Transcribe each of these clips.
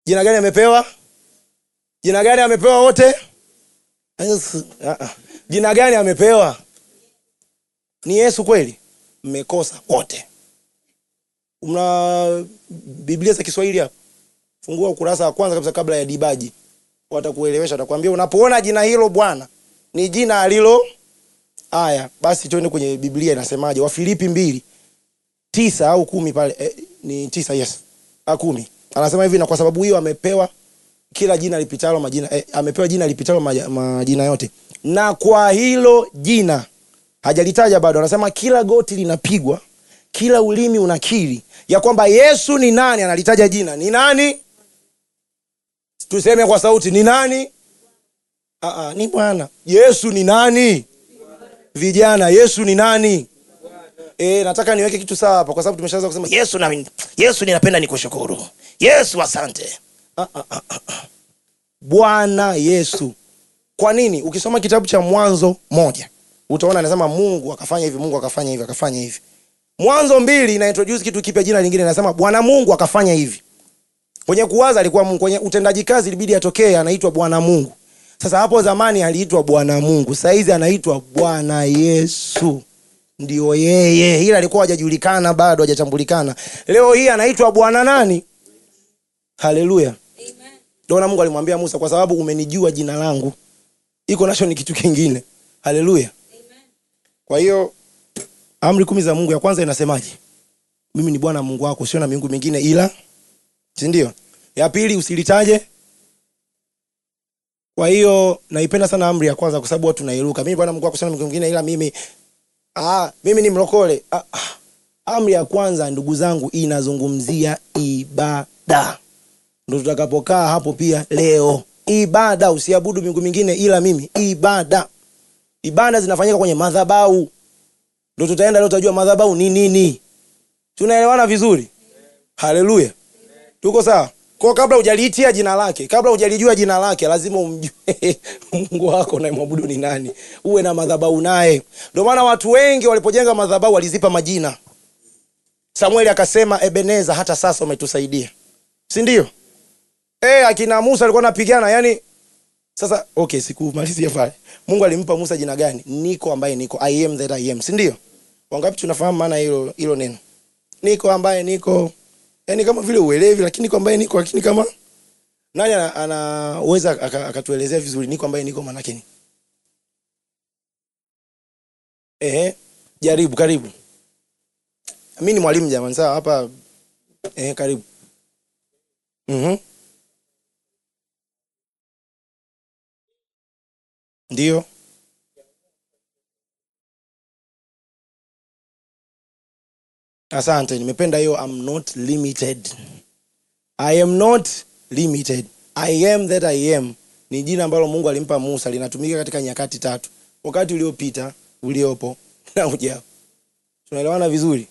Jina gani amepewa? Jina gani amepewa wote? Jina gani amepewa? Ni Yesu kweli? Mmekosa wote. Una Biblia za Kiswahili hapa? Fungua ukurasa wa kwanza kabisa kabla ya dibaji. Watakuelewesha, watakwambia unapoona jina hilo Bwana ni jina alilo. Haya, basi twende kwenye Biblia inasemaje? Wafilipi 2:9 au 10 pale ni 9, yes. 10. Anasema hivi, na kwa sababu hiyo amepewa kila jina lipitalo majina amepewa jina lipitalo majina yote. Na kwa hilo jina hajalitaja bado, anasema kila goti linapigwa, kila ulimi unakiri ya kwamba Yesu ni nani. Analitaja jina. Ni nani? Tuseme kwa sauti, ni nani? Ni Bwana. Yesu ni nani? Vijana, Yesu ni nani? Nataka niweke kitu sawa hapa kwa sababu tumeshaanza kusema Yesu ninapenda nikushukuru. Yesu asante. Bwana Yesu. Kwa nini? Ukisoma kitabu cha Mwanzo 1 utaona anasema Mungu akafanya hivi, Mungu akafanya hivi, akafanya hivi. Mwanzo 2 ina introduce kitu kipya, jina lingine inasema Bwana Mungu akafanya hivi. Kwenye kuwaza alikuwa Mungu, kwenye utendaji kazi ilibidi atokee anaitwa Bwana Mungu. Sasa hapo zamani aliitwa Bwana Mungu, sasa hizi anaitwa Bwana Yesu. Ndio yeye, ila alikuwa hajajulikana bado, hajatambulikana. Leo hii anaitwa Bwana nani? Haleluya. Amen. Ndio Mungu alimwambia Musa, kwa sababu umenijua jina langu. Iko nacho ni kitu kingine. Haleluya. Amen. Kwa hiyo amri 10 za Mungu ya kwanza inasemaje? Mimi ni Bwana Mungu wako, sio na miungu mingine ila, si ndio? Ya pili, usilitaje. Kwa hiyo naipenda sana amri ya kwanza kwa sababu watu tunairuka. Mimi Bwana Mungu wako, sio na miungu mingine ila mimi ni mlokole. Amri ya kwanza ndugu zangu inazungumzia ibada. Ndio tutakapokaa hapo pia leo. Ibada, usiabudu miungu mingine ila mimi. Ibada. Ibada zinafanyika kwenye madhabahu. Ndio tutaenda leo tutajua madhabahu ni nini. Tunaelewana vizuri? Haleluya. Tuko sawa? Kwa kabla hujaliitia jina lake, kabla hujalijua jina lake, lazima umjue Mungu wako na mwabudu ni nani. Uwe na madhabahu naye. Ndio maana watu wengi walipojenga madhabahu walizipa majina. Samueli akasema Ebeneza, hata sasa umetusaidia. Si ndio? Akina Musa alikuwa anapigana, yani sasa sikumalizia pale. Mungu alimpa Musa jina gani? Niko ambaye niko. I am that I am. Si ndio? Wangapi tunafahamu maana hilo neno? Niko ambaye niko. Yaani kama vile uelewi, lakini niko ambaye niko, lakini kama nani anaweza akatuelezea vizuri niko ambaye niko maana yake ni? Jaribu, karibu. Mimi ni mwalimu jamani, sawa hapa. Karibu. Ndio. Asante, nimependa hiyo I'm not limited. I am not limited. I am that I am. Ni jina ambalo Mungu alimpa Musa, linatumika katika nyakati 3. Wakati uliopita, uliopo na ujao. Tunaelewana vizuri?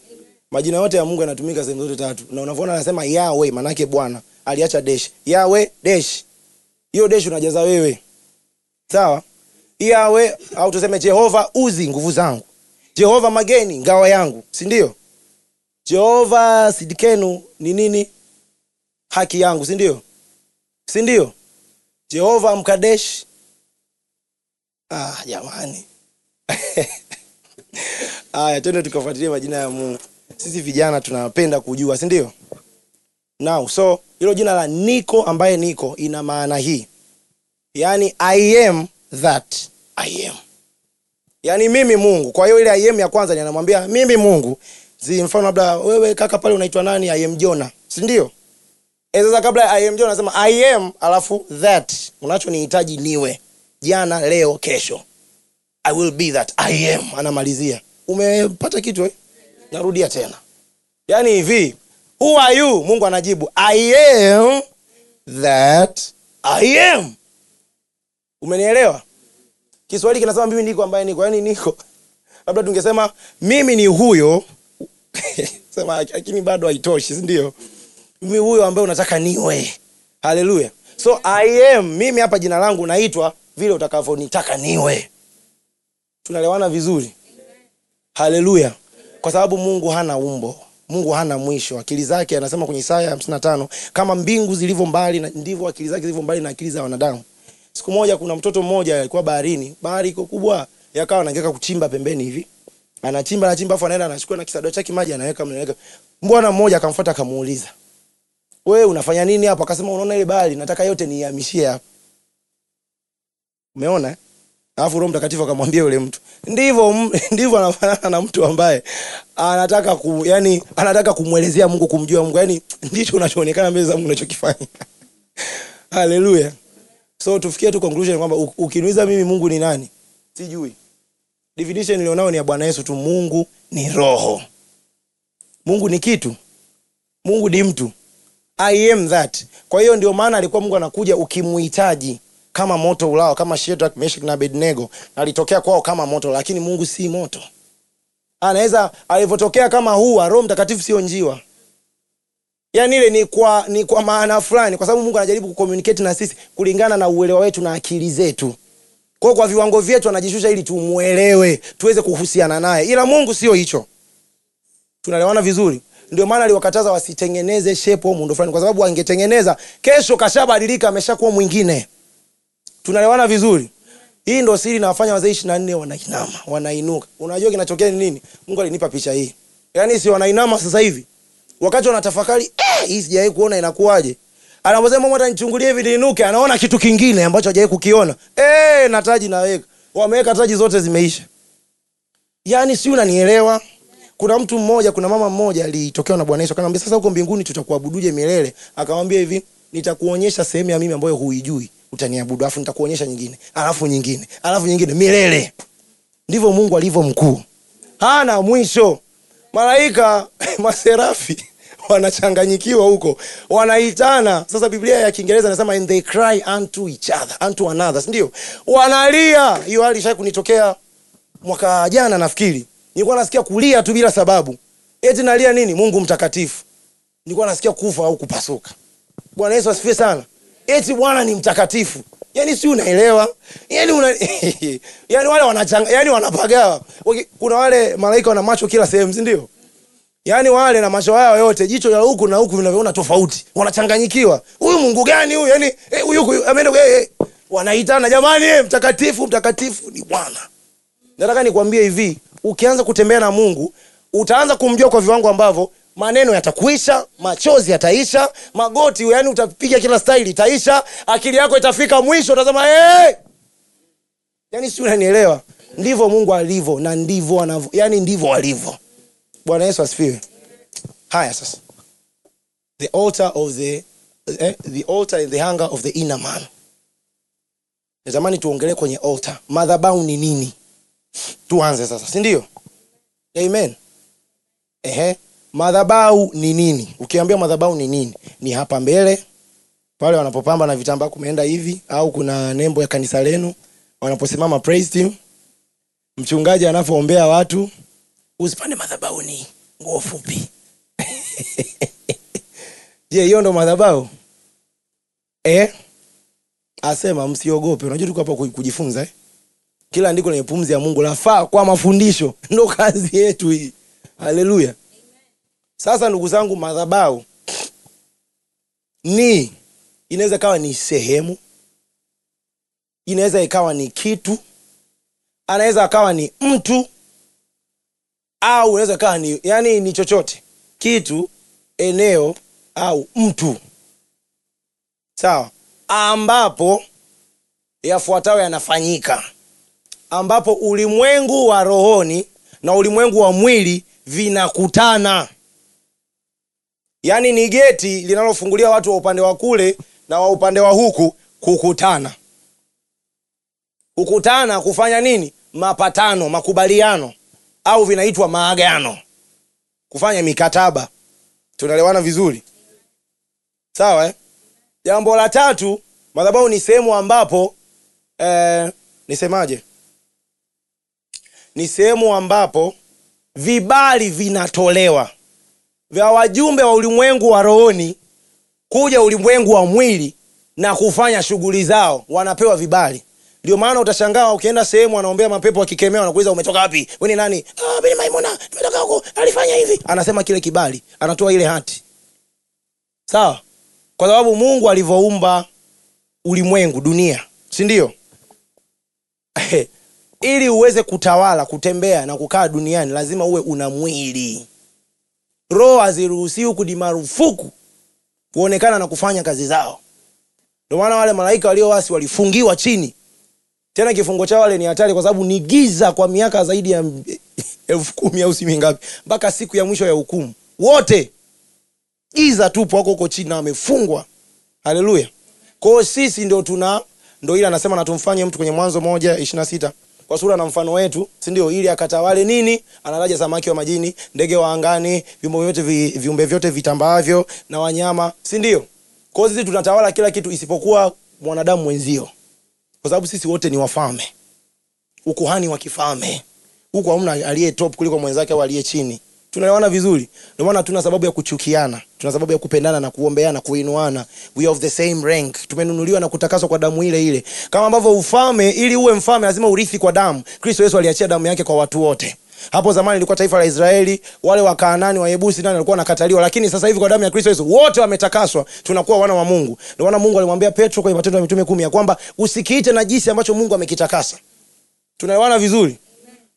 Majina yote ya Mungu yanatumika sehemu zote 3. Na unavyoona anasema Yahweh, maana yake Bwana. Aliacha dash. Yahweh dash. Hiyo dash unajaza wewe. Sawa? Yahweh au tuseme Jehova uzi, nguvu zangu. Jehova mageni, ngao yangu, si ndio? Jehova sidikenu ni nini? Haki yangu, si ndio? Si ndio? Jehova mkadesh. Jamani. Twende tukafuatilie majina ya Mungu. Sisi vijana tunapenda kujua, si ndio? Now, so hilo jina la niko ambaye niko ina maana hii. Yaani I am that I am. Yaani mimi Mungu. Kwa hiyo ile I am ya kwanza ni anamwambia mimi Mungu. Mfano labda wewe kaka pale unaitwa nani? I am Jonah. Si ndio? Sasa kabla I am Jonah nasema I am alafu that. Unachonihitaji niwe. Jana, leo, kesho. I will be that I am. Anamalizia. Umepata kitu Narudia tena. Yaani hivi, who are you? Mungu anajibu I am that I am. Umenielewa? Kiswahili kinasema mimi niko ambaye niko. Yaani niko. Labda tungesema mimi ni huyo. Sema lakini bado haitoshi, si ndio? Mimi huyo ambaye unataka niwe. Haleluya. So I am, mimi hapa jina langu naitwa vile utakavyonitaka niwe. Tunaelewana vizuri? Haleluya. Kwa sababu Mungu hana umbo. Mungu hana mwisho. Akili zake, anasema kwenye Isaya 55, kama mbingu zilivyo mbali na ndivyo akili zake zilivyo mbali na akili za wanadamu. Siku moja kuna mtoto mmoja alikuwa baharini. Bahari iko kubwa, yakawa anangeka kuchimba pembeni hivi. Anachimba afu anaenda anachukua na kisado chake maji anaweka. Mbwana mmoja akamfuata akamuuliza, "Wewe unafanya nini hapa?" Akasema, "Unaona ile bahari, nataka yote niihamishie hapa." Umeona? Alafu Roho Mtakatifu akamwambia yule mtu, ndivyo anafanana na mtu ambaye anataka kumuelezea Mungu, kumjua Mungu. Yani ndicho unachoonekana mbele za Mungu unachokifanya. Haleluya. So tufikie tu conclusion kwamba ukiniuliza mimi Mungu ni nani? Sijui. Definition nilionao ni ya Bwana Yesu tu. Mungu ni roho. Mungu ni kitu. Mungu ni mtu. I am that. Kwa hiyo ndio maana alikuwa Mungu anakuja ukimuhitaji kama moto ulao, kama Shadrach, Meshach na Abednego, alitokea kwao kama moto, lakini Mungu si moto. Anaweza alipotokea kama huwa, Roho Mtakatifu sio njiwa. Yaani ile ni kwa maana fulani, kwa sababu Mungu anajaribu kucommunicate na sisi kulingana na uelewa wetu na akili zetu. Kwa viwango vyetu anajishusha ili tumuelewe, tuweze kuhusiana naye. Ila Mungu sio hicho. Tunaelewana vizuri? Ndio maana aliwakataza wasitengeneze shape au muundo fulani, kwa sababu angetengeneza kesho kashabadilika, ameshakuwa mwingine. Tunaelewana vizuri? Hii ndio siri inawafanya wazee 24 wanainama, wanainuka. Unajua kinachotokea ni nini? Mungu alinipa picha hii. Yaani si wanainama sasa hivi, wakati wanatafakari, hii sijawahi kuona inakuaje. Anaposema Mungu atanichungulie hivi niinuke, anaona kitu kingine ambacho hajawahi kukiona. Na taji naweka. Wameweka taji zote zimeisha. Yaani si unanielewa? Kuna mama mmoja alitokewa na Bwana Yesu, akamwambia, "Sasa huko mbinguni tutakuabuduje milele?" Akamwambia hivi, "Nitakuonyesha sehemu ya mimi ambayo huijui, utaniabudu, alafu nitakuonyesha nyingine, alafu nyingine milele." Ndivyo Mungu alivyo mkuu. Hana mwisho. Malaika maserafi wanachanganyikiwa huko, wanaitana. Sasa Biblia ya Kiingereza inasema and they cry unto each other, unto another, ndio wanalia. Hiyo hali ishawahi kunitokea mwaka jana nafikiri. Nilikuwa nasikia kulia tu bila sababu. Eti nalia nini? Mungu mtakatifu. Nilikuwa nasikia kufa au kupasuka. Bwana Yesu asifiwe sana. Eti Bwana ni mtakatifu. Yaani si unaelewa? Yaani yaani wale wanapagawa. Kuna wale malaika wana macho kila sehemu, si ndio? Yaani wale na macho yao yote, jicho la huku na huku vinavyoona tofauti. Wanachanganyikiwa. Huyu Mungu gani huyu? Yaani huyu ameenda wanaitana, jamani, mtakatifu ni Bwana. Nataka nikwambie hivi, ukianza kutembea na Mungu, utaanza kumjua kwa viwango ambavyo maneno yatakuisha, machozi yataisha, magoti yani utapiga kila style itaisha, akili yako itafika mwisho, utasema yani si unanielewa? Ndivyo Mungu alivyo na ndivyo anavyo, yani ndivyo alivyo. Bwana Yesu asifiwe. Haya sasa. The altar and the hunger of the inner man. Natamani tuongelee kwenye altar. Madhabahu ni nini? Tuanze sasa, si ndio? Amen. Madhabahu ni nini? Ukiambia madhabahu ni nini? Ni hapa mbele pale wanapopamba na vitambaa kumeenda hivi, au kuna nembo ya kanisa lenu wanaposimama praise team, mchungaji anapoombea watu, usipande madhabahu ni nguo fupi. Je, hiyo ndo madhabahu? Asema msiogope. Unajua tuko hapa kujifunza Kila andiko lenye pumzi ya Mungu lafaa kwa mafundisho. Ndio kazi yetu hii. Haleluya. Sasa ndugu zangu, madhabahu inaweza kawa ni sehemu, inaweza ikawa ni kitu, anaweza akawa ni mtu, au inaweza kawa ni ni chochote, kitu, eneo au mtu. Sawa? Ambapo yafuatayo yanafanyika, ambapo ulimwengu wa rohoni na ulimwengu wa mwili vinakutana. Ni geti linalofungulia watu wa upande wa kule na wa upande wa huku kukutana. Kukutana kufanya nini? Mapatano, makubaliano, au vinaitwa maagano. Kufanya mikataba. Tunaelewana vizuri? Sawa Jambo la tatu, madhabahu ni sehemu ambapo nisemaje? Ni sehemu ambapo vibali vinatolewa vya wajumbe wa ulimwengu wa rohoni kuja ulimwengu wa mwili na kufanya shughuli zao, wanapewa vibali. Ndio maana utashangaa ukienda sehemu anaombea mapepo akikemea anakuuliza umetoka wapi? Wewe ni nani? Mimi Maimuna, nimetoka huko, alifanya hivi. Anasema kile kibali, anatoa ile hati. Sawa? Kwa sababu Mungu alivyoumba ulimwengu, dunia, si ndio? Ili uweze kutawala, kutembea na kukaa duniani lazima uwe una mwili. Roho haziruhusiwi kudimarufuku kuonekana na kufanya kazi zao. Ndio maana wale malaika walioasi walifungiwa chini. Tena kifungo chao wale ni hatari kwa sababu ni giza kwa miaka zaidi ya 10,000 au si mingapi mpaka siku ya mwisho ya hukumu. Wote giza tupo wako huko chini na wamefungwa. Haleluya. Kwa hiyo sisi ndio ile anasema na tumfanye mtu kwenye Mwanzo 1:26 kwa sura na mfano wetu, si ndio? Ili akatawale nini? Analaja samaki wa majini, ndege wa angani, viumbe vyote vitambaavyo na wanyama, si ndio? Kwa hiyo sisi tunatawala kila kitu isipokuwa mwanadamu mwenzio. Kwa sababu sisi wote ni wafalme. Ukuhani wa kifalme. Huko hamna aliye top kuliko mwenzake au aliye chini. Tunaelewana vizuri? Ndio maana tuna sababu ya kuchukiana, tuna sababu ya kupendana na kuombeana, kuinuana. We are of the same rank. Tumenunuliwa na kutakaswa kwa damu ile ile. Kama ambavyo ufalme, ili uwe mfalme lazima urithi kwa damu. Kristo Yesu aliachia damu yake kwa watu wote. Hapo zamani ilikuwa taifa la Israeli, wale wa Kanaani, wa Yebusi nani walikuwa nakataliwa, lakini sasa hivi kwa damu ya Kristo Yesu wote wametakaswa, tunakuwa wana wa Mungu. Ndio maana Mungu alimwambia Petro kwenye Matendo ya Mitume 10 ya kwamba usikiite najisi ambacho Mungu amekitakasa. Tunaelewana vizuri?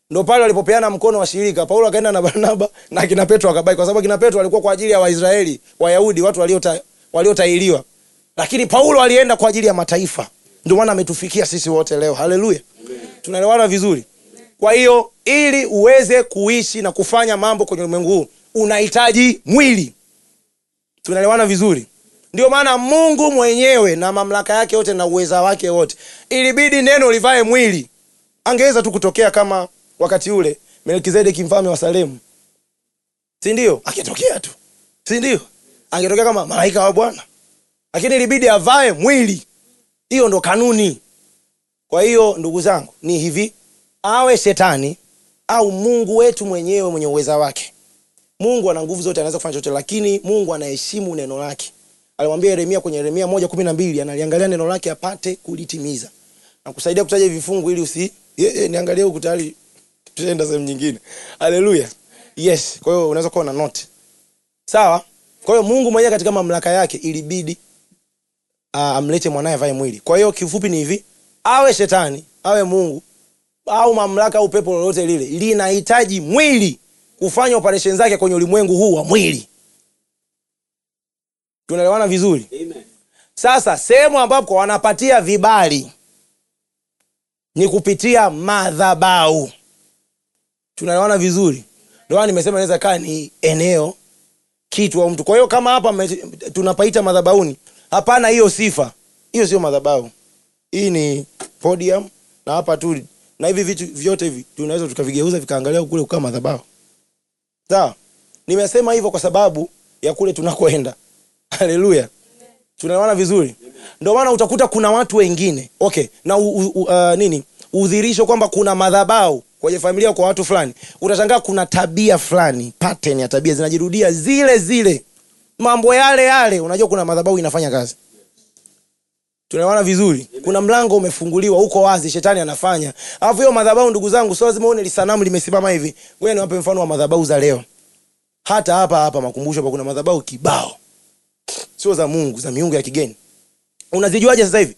Ndio pale walipopeana mkono wa shirika, Paulo akaenda na Barnaba na kina Petro akabaki, kwa sababu kina Petro alikuwa kwa ajili ya Waisraeli, Wayahudi, watu waliotailiwa. Lakini Paulo alienda kwa ajili ya mataifa. Ndio maana ametufikia sisi wote leo. Haleluya. Tunaelewana vizuri? Kwa hiyo ili uweze kuishi na kufanya mambo kwenye ulimwengu huu unahitaji mwili. Tunaelewana vizuri? Ndio maana Mungu mwenyewe na mamlaka yake yote na uweza wake wote ilibidi neno livae mwili. Angeweza tu kutokea kama wakati ule Melkizedeki mfalme wa Salemu, si ndio? Akitokea tu, si ndio? Angetokea kama malaika wa Bwana, lakini ilibidi avae mwili. Hiyo ndo kanuni. Kwa hiyo ndugu zangu ni hivi, awe shetani au Mungu wetu mwenyewe mwenye uweza wake, Mungu ana nguvu zote, anaweza kufanya chochote, lakini Mungu anaheshimu neno lake. Alimwambia Yeremia kwenye Yeremia 1:12 analiangalia neno lake apate kulitimiza. Na kusaidia kutaja vifungu ili niangalie huko tayari tuenda sehemu nyingine. Haleluya. Yes, kwa hiyo unaweza kuwa na note. Sawa? Kwa hiyo Mungu mwenyewe katika mamlaka yake ilibidi amlete mwanae avae mwili. Kwa hiyo kifupi ni hivi, awe shetani, awe Mungu au mamlaka au pepo lolote lile, linahitaji mwili kufanya operation zake kwenye ulimwengu huu wa mwili. Tunaelewana vizuri? Amen. Sasa sehemu ambapo wanapatia vibali ni kupitia madhabahu. Tunaelewana vizuri? Ndio maana nimesema inaweza kaa ni eneo, kitu au mtu. Kwa hiyo kama hapa tunapaita madhabahuni, hapana hiyo sifa. Hiyo sio madhabahu. Hii ni podium na hapa tu, na hivi vitu vyote hivi tunaweza tukavigeuza vikaangalia kule kama madhabahu. Sawa? Nimesema hivyo kwa sababu ya kule tunakoenda. Haleluya. Tunaelewana vizuri? Ndio maana utakuta kuna watu wengine. Okay, na udhirisho kwamba kuna madhabahu kwenye familia kwa watu fulani. Utashangaa kuna tabia fulani, pattern ya tabia zinajirudia zile. Mambo yale, unajua kuna madhabahu inafanya kazi. Tunaelewana vizuri? Kuna mlango umefunguliwa uko wazi, shetani anafanya. Alafu hiyo madhabahu ndugu zangu sio lazima uone lisanamu limesimama hivi. Wewe niwape mfano wa madhabahu za leo. Hata hapa makumbusho hapa kuna madhabahu kibao. Sio za Mungu, za miungu ya kigeni. Unazijuaje sasa hivi?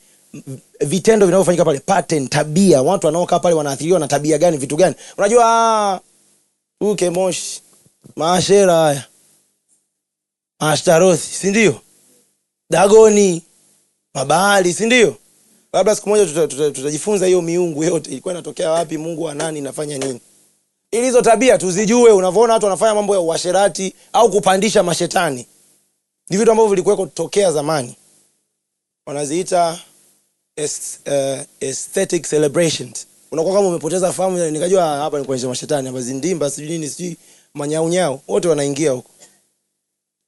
Vitendo vinavyofanyika pale, pattern, tabia, watu wanaokaa pale wanaathiriwa na tabia gani, vitu gani? Unajua Kemoshi, Maashera haya, Ashtarothi, si ndio? Dagoni, Mabaali, si ndio? Labda siku moja tutajifunza hiyo miungu yote ilikuwa inatokea wapi, Mungu wa nani, inafanya nini. Ili hizo tabia tuzijue. Unavyoona watu wanafanya mambo ya uasherati au kupandisha mashetani, ni vitu ambavyo vilikuwa kutokea zamani. Wanaziita aesthetic celebrations. Unakuwa kama umepoteza fahamu, nikajua hapa ni kuonyesha mashetani, hapa zindimba, sijui nini, sijui manyaunyao, wote wanaingia huko.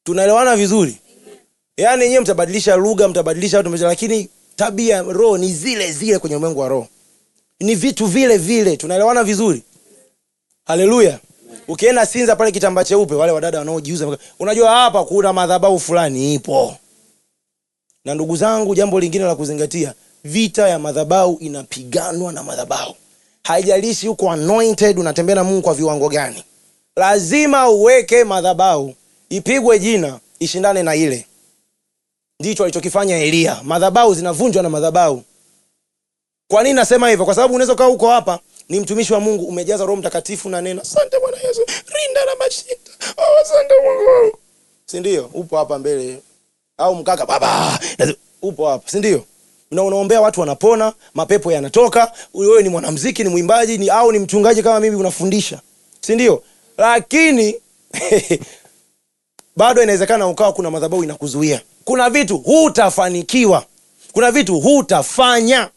Tunaelewana vizuri? Yaani nyinyi mtabadilisha lugha, mtabadilisha watu, lakini tabia, roho ni zile kwenye ulimwengu wa roho. Ni vitu vile. Tunaelewana vizuri? Haleluya. Ukienda Sinza pale kitambaa cheupe, wale wadada wanaojiuza, unajua hapa kuna madhabahu fulani ipo. Na ndugu zangu, jambo lingine la kuzingatia, Vita ya madhabahu inapiganwa na madhabahu. Haijalishi uko anointed, unatembea na Mungu kwa viwango gani. Lazima uweke madhabahu, ipigwe jina, ishindane na ile. Ndicho alichokifanya Elia. Madhabahu zinavunjwa na madhabahu. Kwa nini nasema hivyo? Kwa sababu unaweza kaa uko hapa, ni mtumishi wa Mungu, umejaza Roho Mtakatifu na neno, asante Bwana Yesu, rinda na mashita, asante Mungu. Si ndio? Upo hapa mbele. Au mkaka, baba, upo hapa, si ndio? Unaombea watu wanapona, mapepo yanatoka, wewe ni mwanamuziki, ni mwimbaji, au ni mchungaji kama mimi, unafundisha. Si ndio? Lakini bado inawezekana ukawa kuna madhabahu inakuzuia. Kuna vitu hutafanikiwa. Kuna vitu hutafanya.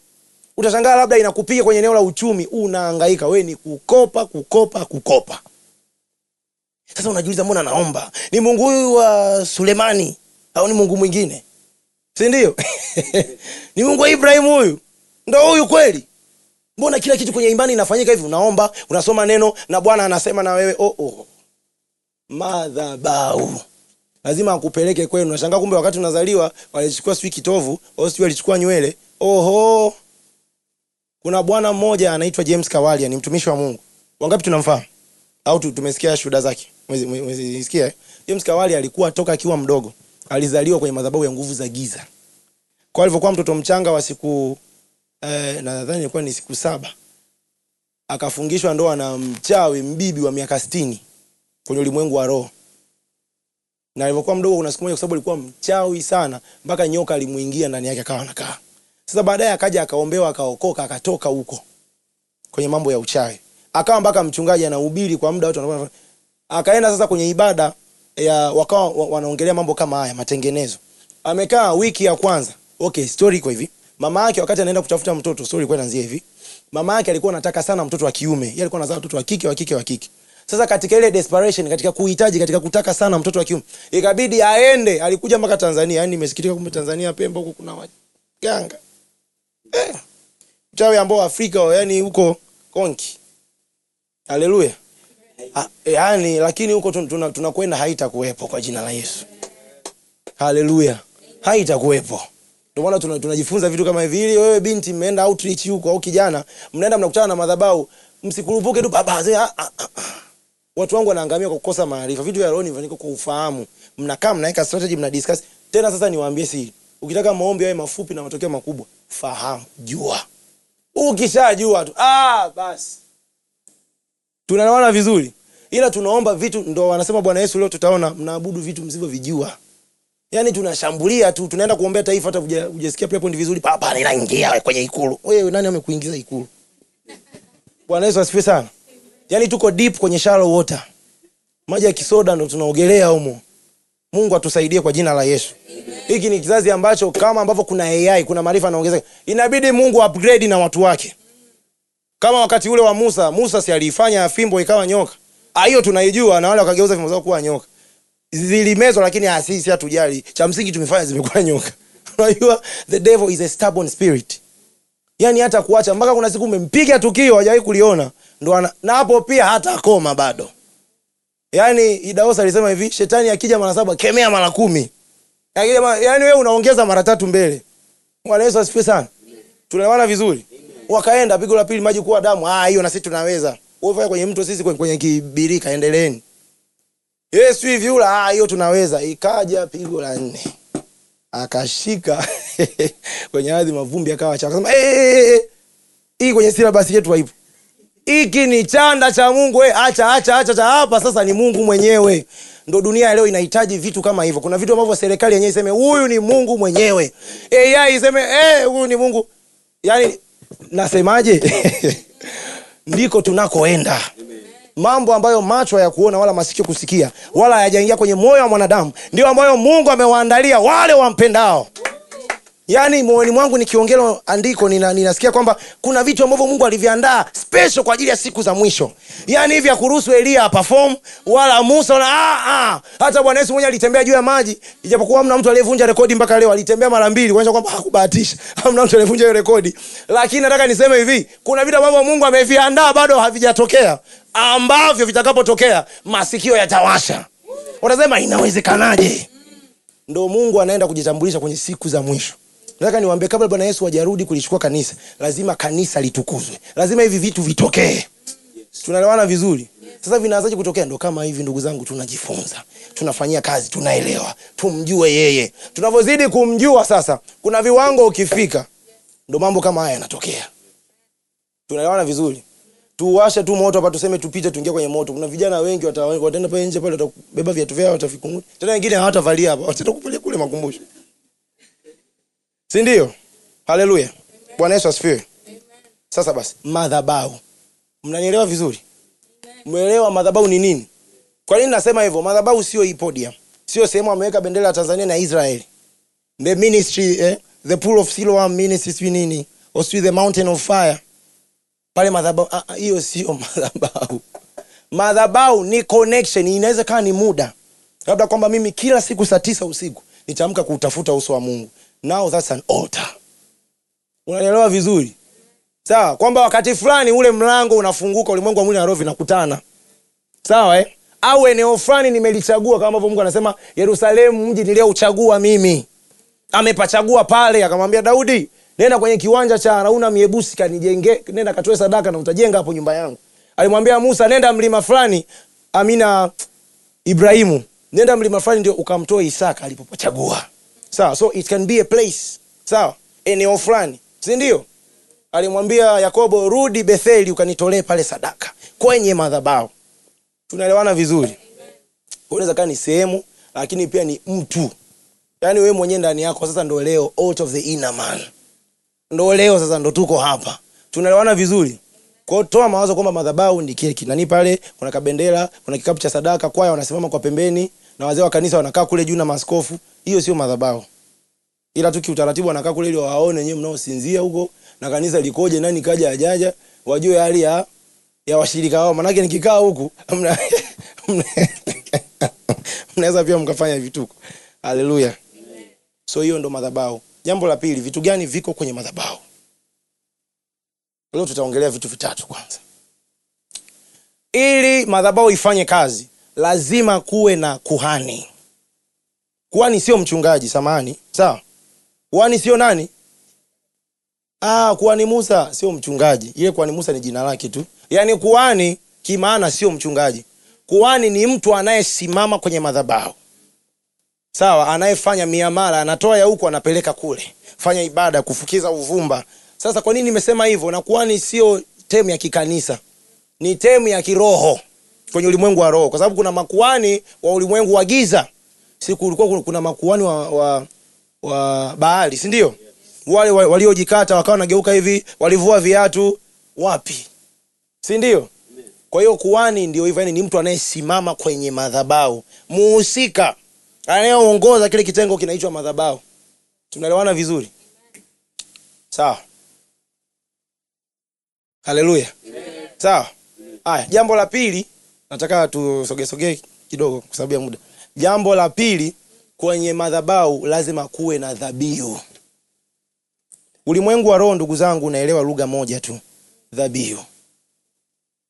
Utashangaa labda inakupiga kwenye eneo la uchumi, unahangaika, wewe ni kukopa. Sasa unajiuliza, mbona naomba? Ni Mungu huyu wa Sulemani au ni Mungu mwingine? Si ndio? Ni Mungu wa Ibrahim huyu? Ndio huyu kweli? Mbona kila kitu kwenye imani inafanyika hivi? Unaomba, unasoma neno na Bwana anasema na wewe, madhabahu lazima akupeleke kwenu. Unashangaa kumbe wakati unazaliwa walichukua swi kitovu, au swi walichukua nywele. Kuna bwana mmoja anaitwa James Kawalia, ni mtumishi wa Mungu. Wangapi tunamfahamu? Au tumesikia shuhuda zake? Mwezi James Kawalia alikuwa toka akiwa mdogo, alizaliwa kwenye madhabahu ya nguvu za giza. Kwa alivyokuwa mtoto mchanga wa siku nadhani ilikuwa ni siku 7, akafungishwa ndoa na mchawi mbibi wa miaka 60 kwenye ulimwengu wa roho. Na alivyokuwa mdogo, kuna siku moja, kwa sababu alikuwa mchawi sana, mpaka nyoka alimuingia ndani yake akawa anakaa. Sasa baadaye akaja akaombewa, akaokoka, akatoka huko kwenye mambo ya uchawi. Akawa mpaka mchungaji anahubiri kwa muda watu wanaona. Akaenda sasa kwenye ibada ya wakawa wanaongelea mambo kama haya, matengenezo. Amekaa wiki ya kwanza. Story iko hivi. Mama yake wakati anaenda kutafuta mtoto, story ilikuwa inaanzia hivi. Mama yake alikuwa anataka sana mtoto wa kiume. Yeye alikuwa anataka mtoto wa kike. Sasa katika ile desperation, katika kuhitaji, katika kutaka sana mtoto wa kiume, ikabidi aende, alikuja mpaka Tanzania. Yaani nimesikitika kumbe Tanzania Pemba huko kuna waganga. Mchawi ambao Afrika, yani huko konki. Haleluya. Yani lakini huko tunakwenda haitakuwepo kwa jina la Yesu. Haleluya. Haitakuwepo. Ndio maana tunajifunza vitu kama hivi. Wewe binti mmeenda outreach huko au kijana, mnaenda mnakutana na madhabahu, msikurupuke tu baba. Watu wangu wanaangamia kwa kukosa maarifa. Vitu vya roho ni viniko kwa ufahamu. Mnakaa mnaweka strategy, mna discuss. Tena sasa niwaambie siri. Ukitaka maombi yawe mafupi na matokeo makubwa, fahamu, jua. Ukishajua tu, basi. Tunaelewana vizuri. Ila tunaomba vitu, ndo wanasema Bwana Yesu leo tutaona mnaabudu vitu msivyovijua. Yaani tunashambulia tu, tunaenda kuombea taifa hata hujasikia prayer point vizuri, baba anaingia kwenye ikulu. Wewe nani amekuingiza ikulu? Bwana Yesu asifiwe sana. Yaani tuko deep kwenye shallow water. Maji ya kisoda ndo tunaogelea humo. Mungu atusaidie kwa jina la Yesu. Hiki ni kizazi ambacho kama ambavyo kuna AI, kuna maarifa yanaongezeka. Inabidi Mungu upgrade na watu wake. Kama wakati ule wa Musa si alifanya fimbo ikawa nyoka. Hiyo tunaijua, na wale wakageuza fimbo zao kuwa nyoka. Zilimezwa, lakini sisi hatujali. Cha msingi tumefanya zimekuwa nyoka. Unajua the devil is a stubborn spirit. Yaani hata kuacha mpaka kuna siku umempiga tukio hajawahi kuliona, ndo na hapo pia hata akoma bado. Yaani Idaosa alisema hivi, shetani akija mara 7 kemea mara 10. Yaani wewe unaongeza mara 3 mbele. Bwana Yesu asifiwe sana. Tunaelewana vizuri? Wakaenda pigo la pili, maji kuwa damu. Hiyo na sisi tunaweza. Wewe kwenye mto, sisi kwenye kibirika, endeleeni. Yesu hivi ula, hiyo tunaweza. Ikaja pigo la 4. Akashika kwenye ardhi mavumbi akawa chaka. Akasema hii kwenye syllabus yetu haipo. Hiki ni chanda cha Mungu. Acha hapa sasa ni Mungu mwenyewe. Ndio dunia leo inahitaji vitu kama hivyo. Kuna vitu ambavyo serikali yenyewe iseme huyu ni Mungu mwenyewe. AI iseme huyu ni Mungu. Yaani nasemaje? Ndiko tunakoenda. Mambo ambayo macho hayakuona wala masikio kusikia wala hayajaingia kwenye moyo wa mwanadamu, ndio ambayo Mungu amewaandalia wale wampendao. Yaani moyoni mwangu nikiongea andiko ninasikia kwamba kuna vitu ambavyo Mungu aliviandaa special kwa ajili ya siku za mwisho. Yaani hivi akuruhusu Elia perform wala Musa wala hata Bwana Yesu mwenyewe alitembea juu ya maji, ijapokuwa hamna mtu aliyevunja rekodi mpaka leo. Alitembea mara 2 kuonyesha kwamba hakubahatisha. Hamna mtu aliyevunja hiyo rekodi. Lakini nataka niseme hivi, kuna vitu ambavyo Mungu ameviandaa bado havijatokea, ambavyo vitakapotokea masikio yatawasha. Unasema inawezekanaje? Ndio Mungu anaenda kujitambulisha kwenye siku za mwisho. Nataka niwaambie kabla Bwana Yesu hajarudi kulichukua kanisa, lazima kanisa litukuzwe. Lazima hivi vitu vitokee. Tunaelewana vizuri? Sasa vinaanzaje kutokea? Ndio kama hivi ndugu zangu, tunajifunza. Tunafanyia kazi, tunaelewa. Tumjue yeye. Tunavozidi kumjua sasa, kuna viwango ukifika, ndio mambo kama haya yanatokea. Tunaelewana vizuri? Tuwashe tu moto hapa tuseme tupite tuingie kwenye moto. Kuna vijana wengi wataenda pale nje pale watabeba viatu vyao watavikunguni. Tena wengine hawatavalia hapa. Watakupeleka kule makumbusho. Si ndio? Haleluya. Bwana Yesu asifiwe. Sasa basi, madhabahu. Mnanielewa vizuri? Mmeelewa madhabahu ni nini? Kwa nini nasema hivyo? Madhabahu sio hii podium. Sio sehemu ameweka bendera ya Tanzania na Israeli. The ministry, the pool of Siloam ministry nini? Or the mountain of fire. Pale madhabahu, hiyo sio madhabahu. Madhabahu ni connection, inaweza kama ni muda. Labda kwamba mimi kila siku saa 9 usiku nitaamka kutafuta uso wa Mungu. Now that's an altar. Unaelewa vizuri? Sawa, kwamba wakati fulani ule mlango unafunguka, ulimwengu wa mwili na roho vinakutana. Sawa Au eneo fulani nimelichagua, kama ambavyo Mungu anasema Yerusalemu mji niliouchagua mimi. Amepachagua pale, akamwambia Daudi, nenda kwenye kiwanja cha Arauna Myebusi kanijenge, nenda katoe sadaka na utajenga hapo nyumba yangu. Alimwambia Musa, nenda mlima fulani, Amina Ibrahimu, nenda mlima fulani ndio ukamtoe Isaka alipopachagua. Sawa, so it can be a place. Sawa, eneo fulani. Si ndio? Alimwambia Yakobo, rudi Betheli ukanitolee pale sadaka kwenye madhabahu. Tunaelewana vizuri? Unaweza kama ni sehemu, lakini pia ni mtu. Yaani wewe mwenyewe ndani yako sasa ndio leo out of the inner man. Ndio leo sasa ndio tuko hapa. Tunaelewana vizuri? Kwa hiyo toa mawazo kwamba madhabahu ni kile kinani pale, kuna kabendera, kuna kikapu cha sadaka, kwaya wanasimama kwa pembeni na wazee wa kanisa wanakaa kule juu na maaskofu. Hiyo sio madhabahu. Ila tu kiutaratibu wanakaa kule ili waone wenyewe mnaosinzia huko na kanisa likoje, nani kaja ajaja, wajue hali ya washirika wao. Maana yake nikikaa huku mnaweza pia mkafanya vituko. Haleluya. So hiyo ndo madhabahu. Jambo la pili, vitu gani viko kwenye madhabahu? Leo tutaongelea vitu vitatu kwanza. Ili madhabahu ifanye kazi, lazima kuwe na kuhani. Kuhani sio mchungaji, samahani. Sawa? Kuhani sio nani? Kuhani Musa sio mchungaji. Ile kuhani Musa ni jina lake tu. Yaani kuhani kimaana sio mchungaji. Kuhani ni mtu anayesimama kwenye madhabahu. Sawa, anayefanya miamala, anatoa ya huko anapeleka kule. Fanya ibada, kufukiza uvumba. Sasa kwa nini nimesema hivyo? Na kuhani sio temu ya kikanisa. Ni temu ya kiroho kwenye ulimwengu wa roho. Kwa sababu kuna makuhani wa ulimwengu wa giza. Siku kulikuwa kuna makuhani wa Baali, si ndio? Wale waliojikata wakawa nageuka hivi, walivua viatu wapi? Si ndio? Kwa hiyo kuhani ndio hivyo, ni mtu anayesimama kwenye madhabahu. Muhusika anayeongoza kile kitengo kinaitwa madhabahu. Tunaelewana vizuri? Sawa. Haleluya. Sawa. Haya, jambo la pili, nataka tusogesogee kidogo kwa sababu ya muda. Jambo la pili, kwenye madhabahu lazima kuwe na dhabihu. Ulimwengu wa roho ndugu zangu unaelewa lugha moja tu, dhabihu.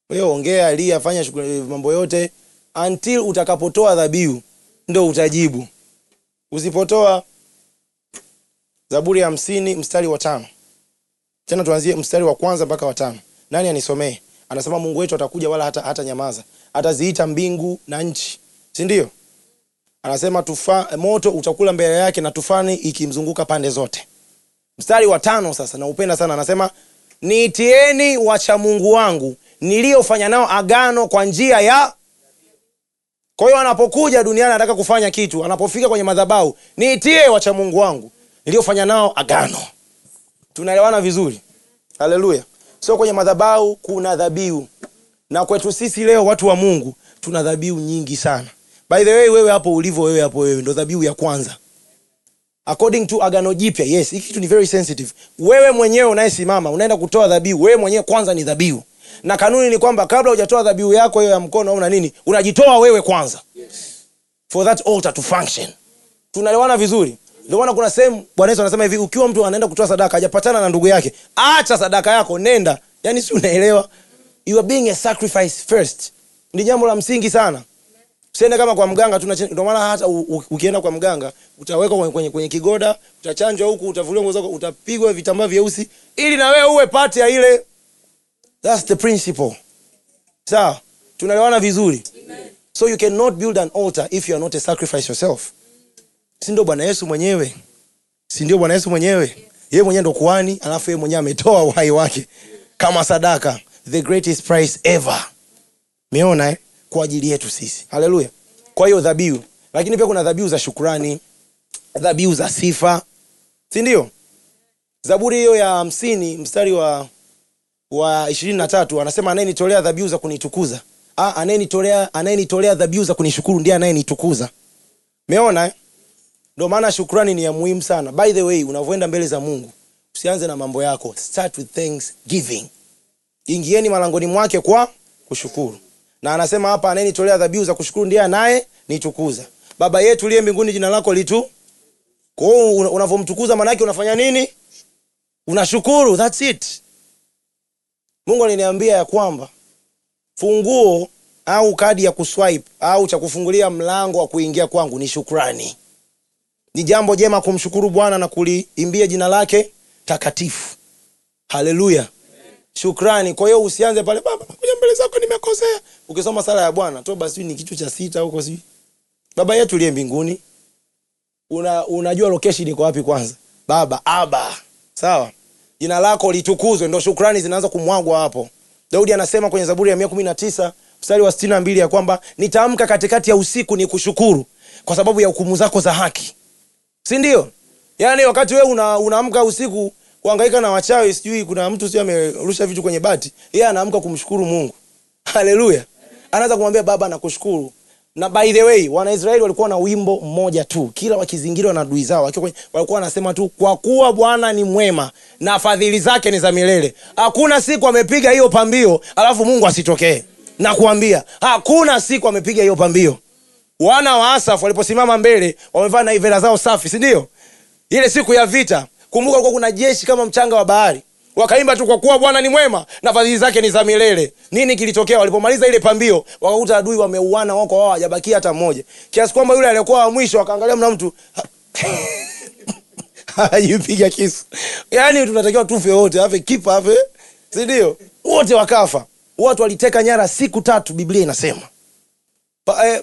Wewe ongea, lia, fanya shughuli, mambo yote until utakapotoa dhabihu ndio utajibu. Usipotoa, Zaburi ya 50 mstari wa 5. Tena tuanzie mstari wa kwanza mpaka wa 5. Nani anisomee? Anasema Mungu wetu atakuja wala hata nyamaza. Ataziita mbingu na nchi. Si ndio? Anasema moto utakula mbele yake na tufani ikimzunguka pande zote. Mstari wa 5 sasa naupenda sana, anasema niitieni wacha Mungu wangu niliofanya nao agano kwa njia ya. Kwa hiyo anapokuja duniani anataka kufanya kitu, anapofika kwenye madhabahu, niitie wacha Mungu wangu niliofanya nao agano. Tunaelewana vizuri? Haleluya. So kwenye madhabahu kuna dhabihu. Na kwetu sisi leo watu wa Mungu tuna dhabihu nyingi sana. By the way, wewe hapo ulivyo, wewe hapo wewe ndio dhabihu ya kwanza. According to agano jipya, yes, hiki kitu ni very sensitive. Wewe mwenyewe unayesimama, unaenda kutoa dhabihu, wewe mwenyewe kwanza ni dhabihu. Na kanuni ni kwamba kabla hujatoa dhabihu yako hiyo ya mkono au na nini, unajitoa wewe kwanza. Yes. For that altar to function. Tunaelewana vizuri? Ndio maana kuna sehemu Bwana Yesu anasema hivi, ukiwa mtu anaenda kutoa sadaka hajapatana na ndugu yake, acha sadaka yako, nenda. Yaani si unaelewa? You are being a sacrifice first. Ni jambo la msingi sana. Usiende kama kwa mganga tu. Ndio maana hata ukienda kwa mganga utawekwa kwenye kigoda, utachanjwa huku, utavuliwa nguo zako, utapigwa vitambaa vyeusi ili na wewe uwe part ya ile. That's the principle. Sawa? Tunaelewana vizuri? Amen. So you cannot build an altar if you are not a sacrifice yourself. Si ndio Bwana Yesu mwenyewe? Si ndio Bwana Yesu mwenyewe? Yeye mwenyewe ndo kuhani, alafu yeye mwenyewe ametoa uhai wake kama sadaka, the greatest price ever. Umeona kwa ajili yetu sisi. Haleluya. Kwa hiyo dhabihu, lakini pia kuna dhabihu za shukrani, dhabihu za sifa. Si ndio? Zaburi hiyo ya 50 mstari wa 23 anasema anayenitolea dhabihu za kunitukuza. Anayenitolea dhabihu za kunishukuru ndiye anayenitukuza. Umeona Ndio maana shukrani ni ya muhimu sana. By the way, unavoenda mbele za Mungu, usianze na mambo yako. Start with thanksgiving. Ingieni malangoni mwake kwa kushukuru. Na anasema hapa anayenitolea dhabihu za kushukuru ndiye anaye nitukuza. Baba yetu uliye mbinguni, jina lako litu. Kwa hiyo unavomtukuza maana yake unafanya nini? Unashukuru. That's it. Mungu aliniambia ya kwamba funguo au kadi ya kuswipe au cha kufungulia mlango wa kuingia kwangu ni shukrani. Ni jambo jema kumshukuru Bwana na kuliimbia jina lake takatifu. Haleluya. Shukrani. Kwa hiyo usianze pale, baba kuja mbele zako nimekosea. Ukisoma sala ya Bwana toba sio ni kitu cha 6 huko sio. Baba yetu aliye mbinguni. Unajua location iko wapi kwanza? Baba, Aba. Sawa? Jina lako litukuzwe, ndio shukrani zinaanza kumwagwa hapo. Daudi anasema kwenye Zaburi ya 119 mstari wa 62 ya kwamba nitaamka katikati ya usiku ni kushukuru kwa sababu ya hukumu zako za haki. Si ndio? Yaani wakati wewe unaamka usiku kuhangaika na wachawi, sijui kuna mtu sio amerusha vitu kwenye bati, yeye anaamka kumshukuru Mungu. Haleluya. Anaanza kumwambia baba nakushukuru. Na by the way, Wanaisraeli walikuwa na wimbo mmoja tu. Kila wakizingirwa na adui zao, walikuwa wanasema tu kwa kuwa Bwana ni mwema na fadhili zake ni za milele. Hakuna siku amepiga hiyo pambio alafu Mungu asitokee. Na kuambia, hakuna siku amepiga hiyo pambio. Wana wa Asaf waliposimama mbele, wamevaa na ivela zao safi, si ndio? Ile siku ya vita, kumbuka kwa kuna jeshi kama mchanga wa bahari. Wakaimba tu kwa kuwa Bwana ni mwema na fadhili zake ni za milele. Nini kilitokea? Walipomaliza ile pambio, wakakuta adui wameuana wako wao, hajabakia hata mmoja. Kiasi kwamba yule aliyekuwa wa mwisho akaangalia mna mtu hajipiga kisu. Yaani tunatakiwa tufe wote, afe kipa afe, si ndio? Wote wakafa. Watu waliteka nyara siku 3, Biblia inasema.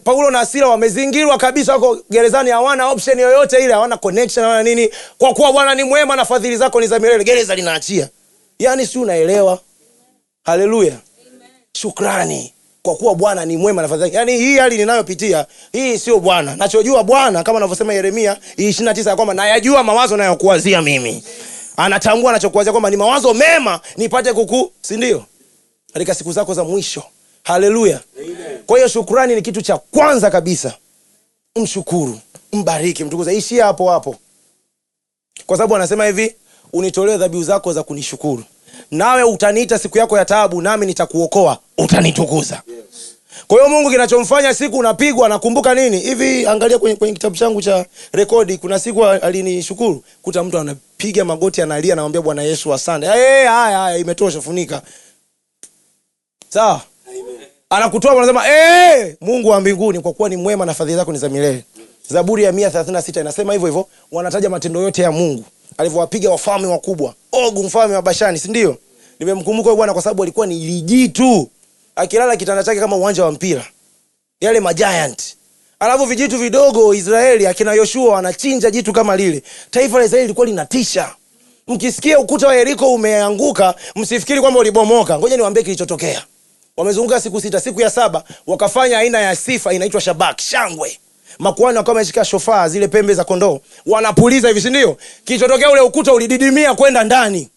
Paulo na Sila wamezingirwa kabisa, wako gerezani, hawana option yoyote ile, hawana connection, hawana nini. Kwa kuwa Bwana ni mwema na fadhili zako ni za milele, gereza linaachia. Yaani si unaelewa? Haleluya. Amen. Shukrani. Kwa kuwa Bwana ni mwema na fadhili. Yaani hii hali ninayopitia, hii sio Bwana. Nachojua Bwana kama anavyosema Yeremia 29 ya kwamba nayajua mawazo nayokuwazia mimi. Anatambua anachokuwazia kwamba ni mawazo mema nipate si ndio? Katika siku zako za mwisho. Haleluya. Kwa hiyo shukrani ni kitu cha kwanza kabisa. Mshukuru, mbariki, mtukuze. Ishi hapo hapo. Kwa sababu anasema hivi, unitolee dhabihu zako za kunishukuru. Nawe utaniita siku yako ya taabu, nami nitakuokoa, utanitukuza. Kwa hiyo Mungu kinachomfanya siku unapigwa nakumbuka nini? Hivi angalia kwenye kitabu changu cha rekodi, kuna siku alinishukuru, kuta mtu anapiga magoti analia anamwambia Bwana Yesu asante. Haya imetosha, funika. Sawa? Anakutoa anasema Mungu wa mbinguni kwa kuwa ni mwema na fadhili zako ni za milele. Zaburi ya 136 inasema hivyo hivyo, wanataja matendo yote ya Mungu. Alivyowapiga wafalme wakubwa. Ogu mfalme wa Bashani, si ndio? Nimemkumbuka Bwana kwa sababu alikuwa ni lijitu. Akilala kitanda chake kama uwanja wa mpira. Yale magiant. Alafu vijitu vidogo Israeli akina Yoshua wanachinja jitu kama lile. Taifa la Israeli lilikuwa linatisha. Mkisikia ukuta wa Yeriko umeanguka, msifikiri kwamba ulibomoka. Ngoja niwaambie kilichotokea. Wamezunguka siku 6, siku ya 7 wakafanya aina ya sifa inaitwa shabak, shangwe. Makuhani wakawa wameshika shofaa, zile pembe za kondoo, wanapuliza hivi, si ndio? Kilichotokea ule ukuta ulididimia kwenda ndani.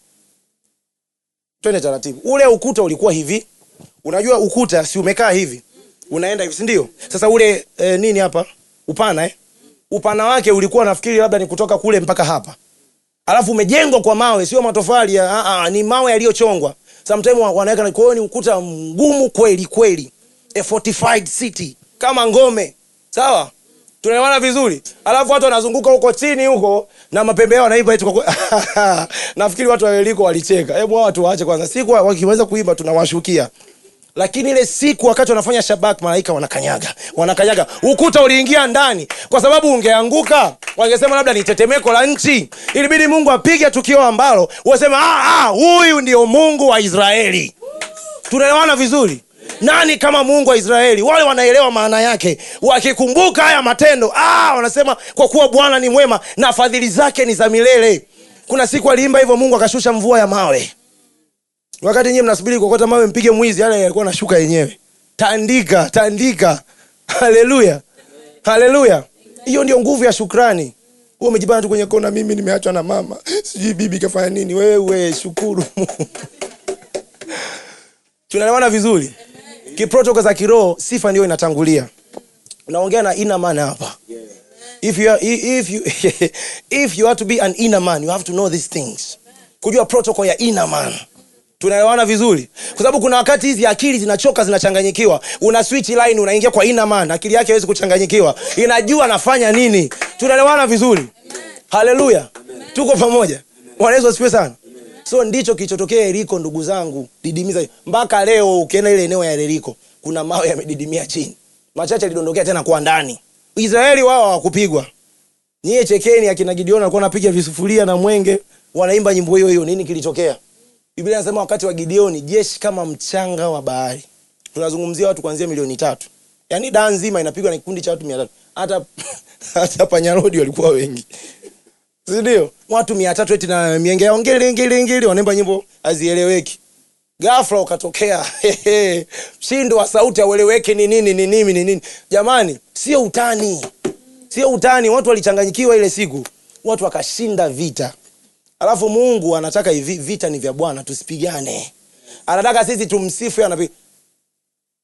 Twende taratibu. Ule ukuta ulikuwa hivi. Unajua ukuta si umekaa hivi. Unaenda hivi, si ndio? Sasa ule nini hapa? Upana Upana wake ulikuwa nafikiri labda ni kutoka kule mpaka hapa. Alafu umejengwa kwa mawe, sio matofali, ni mawe yaliyochongwa. Sometimes wanaweka kwa hiyo ni ukuta mgumu kweli kweli. A fortified city kama ngome. Sawa? Tunaelewana vizuri. Alafu watu wanazunguka huko chini huko na mapembe yao wanaiba eti kwa nafikiri watu wa Yeriko walicheka. Hebu watu waache kwanza. Siku wakiweza kuiba tunawashukia. Lakini ile siku wakati wanafanya Shabak, malaika wanakanyaga. Ukuta uliingia ndani, kwa sababu ungeanguka wangesema labda ni tetemeko la nchi. Ilibidi Mungu apige tukio ambalo wasema huyu ndio Mungu wa Israeli. Tunaelewana vizuri? Nani kama Mungu wa Israeli? Wale wanaelewa maana yake. Wakikumbuka haya matendo, wanasema kwa kuwa Bwana ni mwema na fadhili zake ni za milele. Kuna siku aliimba hivyo, Mungu akashusha mvua ya mawe. Wakati nyinyi mnasubiri kokota mawe mpige mwizi, yale yalikuwa yanashuka yenyewe. Tandika. Haleluya. Hiyo ndio nguvu ya shukrani. Wewe umejibana tu kwenye kona, mimi nimeachwa na mama, sijui bibi kafanya nini. Wewe shukuru Mungu. Tunaelewana vizuri? Kiprotoko za kiroho, sifa ndio inatangulia. Unaongea na inner man hapa. If you are to be an inner man, you have to know these things. Kujua protocol ya inner man. Tunaelewana vizuri? Kwa sababu kuna wakati hizi akili zinachoka, zinachanganyikiwa. Una switch line, unaingia kwa inner man, akili yake haiwezi kuchanganyikiwa. Inajua anafanya nini. Tunaelewana vizuri? Haleluya. Tuko pamoja. Bwana Yesu asifiwe sana. So ndicho kilichotokea Yeriko, ndugu zangu. Didimiza mpaka leo. Ukienda ile eneo ya Yeriko, kuna mawe yamedidimia chini. Machache lidondokea tena kwa ndani. Israeli wao hawakupigwa. Nyie chekeni, akina Gideon alikuwa anapiga visufuria na mwenge, wanaimba nyimbo hiyo. Nini kilitokea? Biblia inasema wakati wa Gideon, jeshi kama mchanga wa bahari. Tunazungumzia watu kuanzia 3,000,000. Yaani daa nzima inapigwa na kikundi cha watu 300. Hata panyarodi walikuwa wengi. Ndio, watu 300 eti na mienge ngeli wanaimba nyimbo hazieleweki. Ghafla ukatokea mshindo wa sauti haueleweki ni nini. Jamani, sio utani. Watu walichanganyikiwa ile siku. Watu wakashinda vita. Alafu Mungu anataka hivi, vita ni vya Bwana, tusipigane. Anataka sisi tumsifu. Anapiga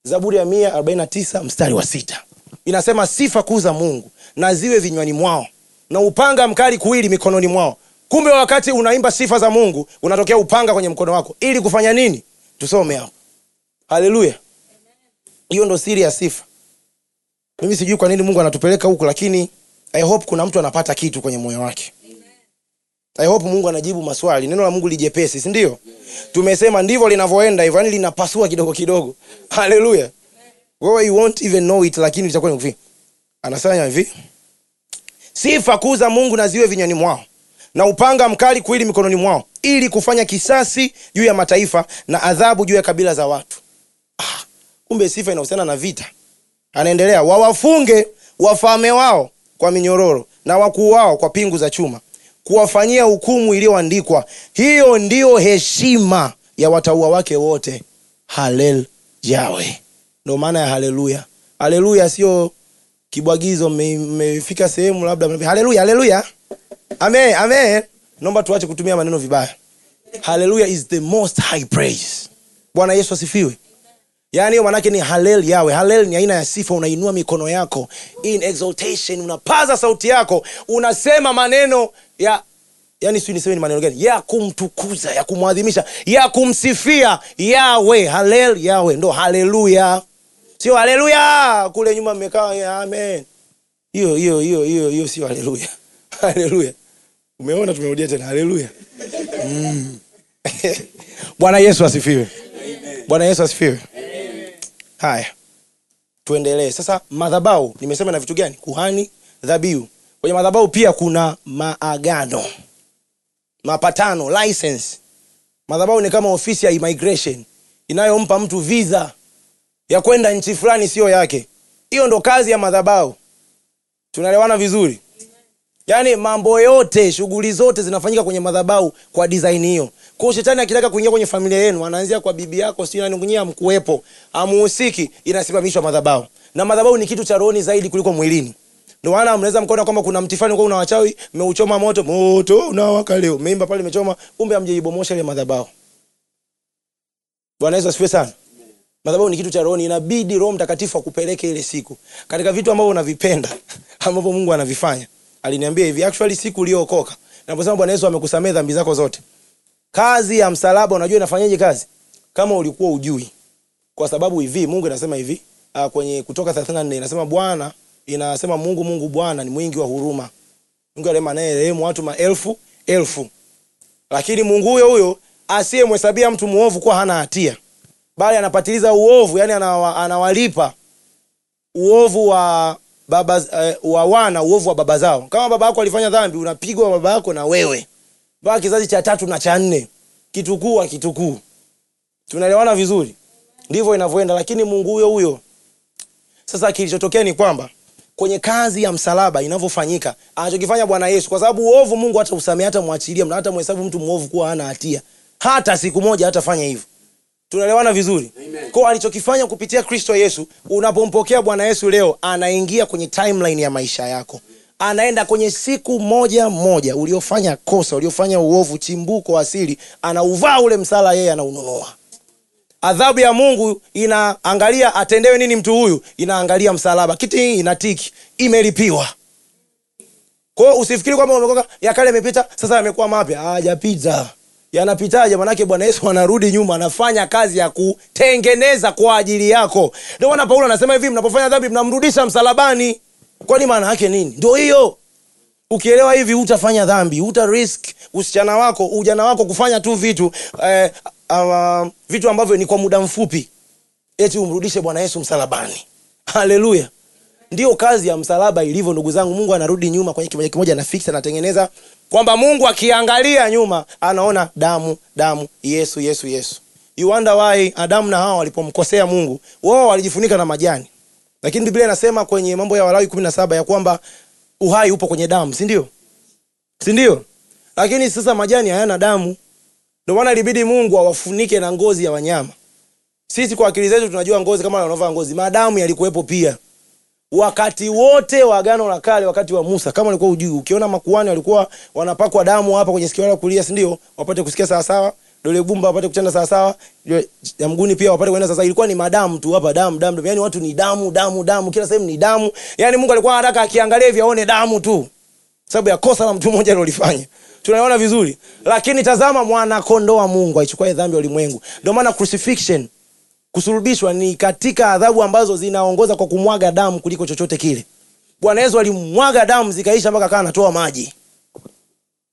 Zaburi ya 149 mstari wa 6. Inasema sifa kuu za Mungu na ziwe vinywani mwao, na upanga mkali kuwili mikononi mwao. Kumbe wakati unaimba sifa za Mungu, unatokea upanga kwenye mkono wako. Ili kufanya nini? Tusome hapo. Haleluya. Hiyo ndo siri ya sifa. Mimi sijui kwa nini Mungu anatupeleka huko, lakini I hope kuna mtu anapata kitu kwenye moyo wake. I hope Mungu anajibu maswali. Neno la Mungu lijepesi, si ndio? Tumesema ndivyo linavyoenda, hivyo yani linapasua kidogo. Haleluya. Wewe you won't even know it, lakini litakuwa ni kufi. Anasema hivi. Sifa kuu za Mungu na ziwe vinywani mwao, na upanga mkali kuwili mikononi mwao, ili kufanya kisasi juu ya mataifa na adhabu juu ya kabila za watu. Kumbe sifa inahusiana na vita. Anaendelea, wawafunge wafalme wao kwa minyororo na wakuu wao kwa pingu za chuma, kuwafanyia hukumu iliyoandikwa. Hiyo ndio heshima ya watauwa wake wote. Haleluya. Ndio maana ya haleluya. Haleluya sio kibwagizo. Mmefika sehemu labda haleluya. Amen. Naomba tuache kutumia maneno vibaya. Hallelujah is the most high praise. Bwana Yesu asifiwe. Yaani hiyo maana yake ni Hallel Yahweh. Hallel ni aina ya sifa. Unainua mikono yako in exaltation, unapaza sauti yako, unasema maneno ya, yani sio niseme ni maneno gani? Ya kumtukuza, ya kumwadhimisha, ya kumsifia Yahweh. Hallel Yahweh ndo haleluya. Sio haleluya kule nyuma mmekaa amen. Hiyo sio haleluya. Haleluya. Umeona, tumerudia tena haleluya. Bwana Yesu asifiwe. Bwana Yesu asifiwe. Haya, tuendelee. Sasa madhabahu, nimesema na vitu gani? Kuhani, dhabihu. Kwenye madhabahu pia kuna maagano, mapatano, license. Madhabahu ni kama ofisi ya immigration inayompa mtu visa ya kwenda nchi fulani sio yake. Hiyo ndo kazi ya madhabahu. Tunaelewana vizuri? Yaani mambo yote, shughuli zote zinafanyika kwenye madhabahu kwa design hiyo. Kwa shetani akitaka kuingia kwenye familia yenu, anaanzia kwa bibi yako, sio nani kunyia mkuepo, amuhusiki, inasimamishwa madhabahu. Na madhabahu ni kitu cha rohoni zaidi kuliko mwilini. Ndio maana mnaweza mkaona kama kuna mtifani kwa una wachawi, mmeuchoma moto unawaka leo. Meimba pale imechoma, kumbe amjeibomosha ile madhabahu. Bwana Yesu asifiwe sana. Madhabahu ni kitu cha rohoni, inabidi Roho Mtakatifu akupeleke ile siku. Katika vitu ambavyo unavipenda, ambavyo Mungu anavifanya. Aliniambia hivi, actually siku uliyookoka, naposema Bwana Yesu amekusamehe dhambi zako zote, kazi ya msalaba unajua inafanyaje kazi? Kama ulikuwa ujui. Kwa sababu hivi Mungu anasema hivi, kwenye Kutoka 34 inasema Bwana, inasema Mungu Bwana ni mwingi wa huruma. Mungu alema naye rehemu watu maelfu. Lakini Mungu huyo asiyemhesabia mtu muovu kwa hana hatia. bali anapatiliza uovu, yani anawalipa uovu wa baba wa wana uovu wa baba zao. Kama baba yako alifanya dhambi, unapigwa baba yako na wewe mpaka kizazi cha 3 na cha 4, kitukuu. Tunaelewana vizuri? Ndivyo inavyoenda. Lakini Mungu huyo sasa, kilichotokea ni kwamba kwenye kazi ya msalaba inavyofanyika, anachokifanya Bwana Yesu, kwa sababu uovu Mungu hata usamea, hata muachilia, hata mhesabu mtu muovu kuwa hana hatia, hata siku moja hatafanya hivyo. Tunaelewana vizuri? Kwa alichokifanya kupitia Kristo Yesu, unapompokea Bwana Yesu leo, anaingia kwenye timeline ya maisha yako. Anaenda kwenye siku moja uliofanya kosa, uliofanya uovu, chimbuko asili, anauvaa ule msala, yeye anaununua. Adhabu ya Mungu inaangalia atendewe nini mtu huyu, inaangalia msalaba. Kiti hii inatiki, imelipiwa. Kwa hiyo usifikiri kwamba umekoka ya kale yamepita, sasa yamekuwa mapya. Hajapita. Yanapitaje? Maana Bwana Yesu anarudi nyuma, anafanya kazi ya kutengeneza kwa ajili yako. Ndio maana Paulo anasema hivi, mnapofanya dhambi mnamrudisha msalabani. Kwani maana yake nini? Ndio hiyo. Ukielewa hivi, utafanya dhambi, uta risk ujana wako kufanya tu vitu vitu ambavyo ni kwa muda mfupi, eti umrudishe Bwana Yesu msalabani. Haleluya. Ndio kazi ya msalaba ilivyo, ndugu zangu. Mungu anarudi nyuma kwenye kimoja na fix, anatengeneza kwamba Mungu akiangalia nyuma anaona damu, Yesu. You wonder why Adamu na Hawa walipomkosea Mungu, wao walijifunika na majani. Lakini Biblia inasema kwenye Mambo ya Walawi 17 ya kwamba uhai upo kwenye damu, si ndio? Lakini sasa majani hayana damu. Ndio maana ilibidi Mungu awafunike na ngozi ya wanyama. Sisi kwa akili zetu tunajua ngozi kama wanavaa ngozi. Madamu yalikuwepo pia. Wakati wote wa Agano la Kale, wakati wa Musa, kama ulikuwa ujui, ukiona makuhani walikuwa wanapakwa damu hapa kwenye sikio la kulia, si ndio? Wapate kusikia sawa sawa, dole gumba wapate kutenda sawa sawa, ya mguuni pia wapate kuenda sawa sawa. Ilikuwa ni madamu tu hapa, damu. Yaani watu ni damu, kila sehemu ni damu. Yaani Mungu alikuwa anataka akiangalia hivi aone damu tu, sababu ya kosa la mtu mmoja alilofanya. Tunaona vizuri. Lakini tazama, mwana kondoo wa Mungu aichukue dhambi ya ulimwengu. Ndio maana crucifixion, kusulubishwa, ni katika adhabu ambazo zinaongoza kwa kumwaga damu kuliko chochote kile. Bwana Yesu alimwaga damu zikaisha mpaka kana anatoa maji.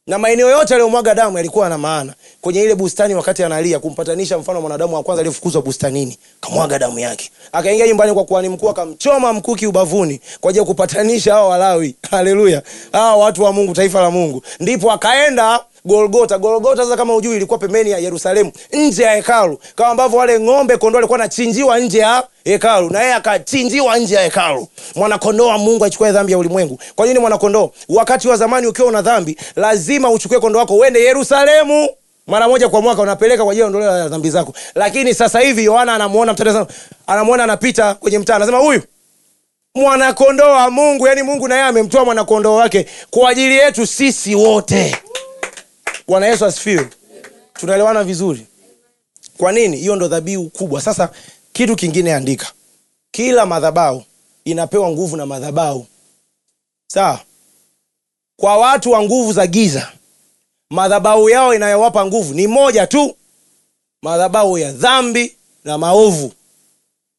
Na maeneo yote aliyomwaga damu yalikuwa na maana. Kwenye ile bustani wakati analia kumpatanisha mfano mwanadamu wa kwanza aliyefukuzwa bustanini, kamwaga damu yake. Akaingia nyumbani kwa kuhani mkuu, akamchoma mkuki ubavuni kwa ajili ya kupatanisha hao Walawi. Haleluya. Hao watu wa Mungu, taifa la Mungu. Ndipo akaenda Golgotha. Sasa kama hujui, ilikuwa pembeni ya Yerusalemu, nje ya hekalu. Kama ambavyo wale ng'ombe kondoo walikuwa wanachinjiwa nje ya hekalu, na yeye akachinjiwa nje ya hekalu. Mwana kondoo wa Mungu achukue dhambi ya ulimwengu. Kwa nini mwana kondoo? Wakati wa zamani ukiwa una dhambi, lazima uchukue kondoo wako uende Yerusalemu mara moja kwa mwaka, unapeleka kwa ajili ya ondoleo la dhambi zako. Lakini sasa hivi Yohana anamuona mtazamo, anamuona anapita kwenye mtaa, anasema huyu mwana kondoo wa Mungu. Yani Mungu na yeye amemtoa mwana kondoo wake kwa ajili yetu sisi wote. Bwana Yesu asifiwe. Tunaelewana vizuri? Kwa nini? Hiyo ndo dhabihu kubwa. Sasa kitu kingine andika. Kila madhabahu inapewa nguvu na madhabahu. Sawa? Kwa watu wa nguvu za giza, madhabahu yao inayowapa nguvu ni moja tu, madhabahu ya dhambi na maovu.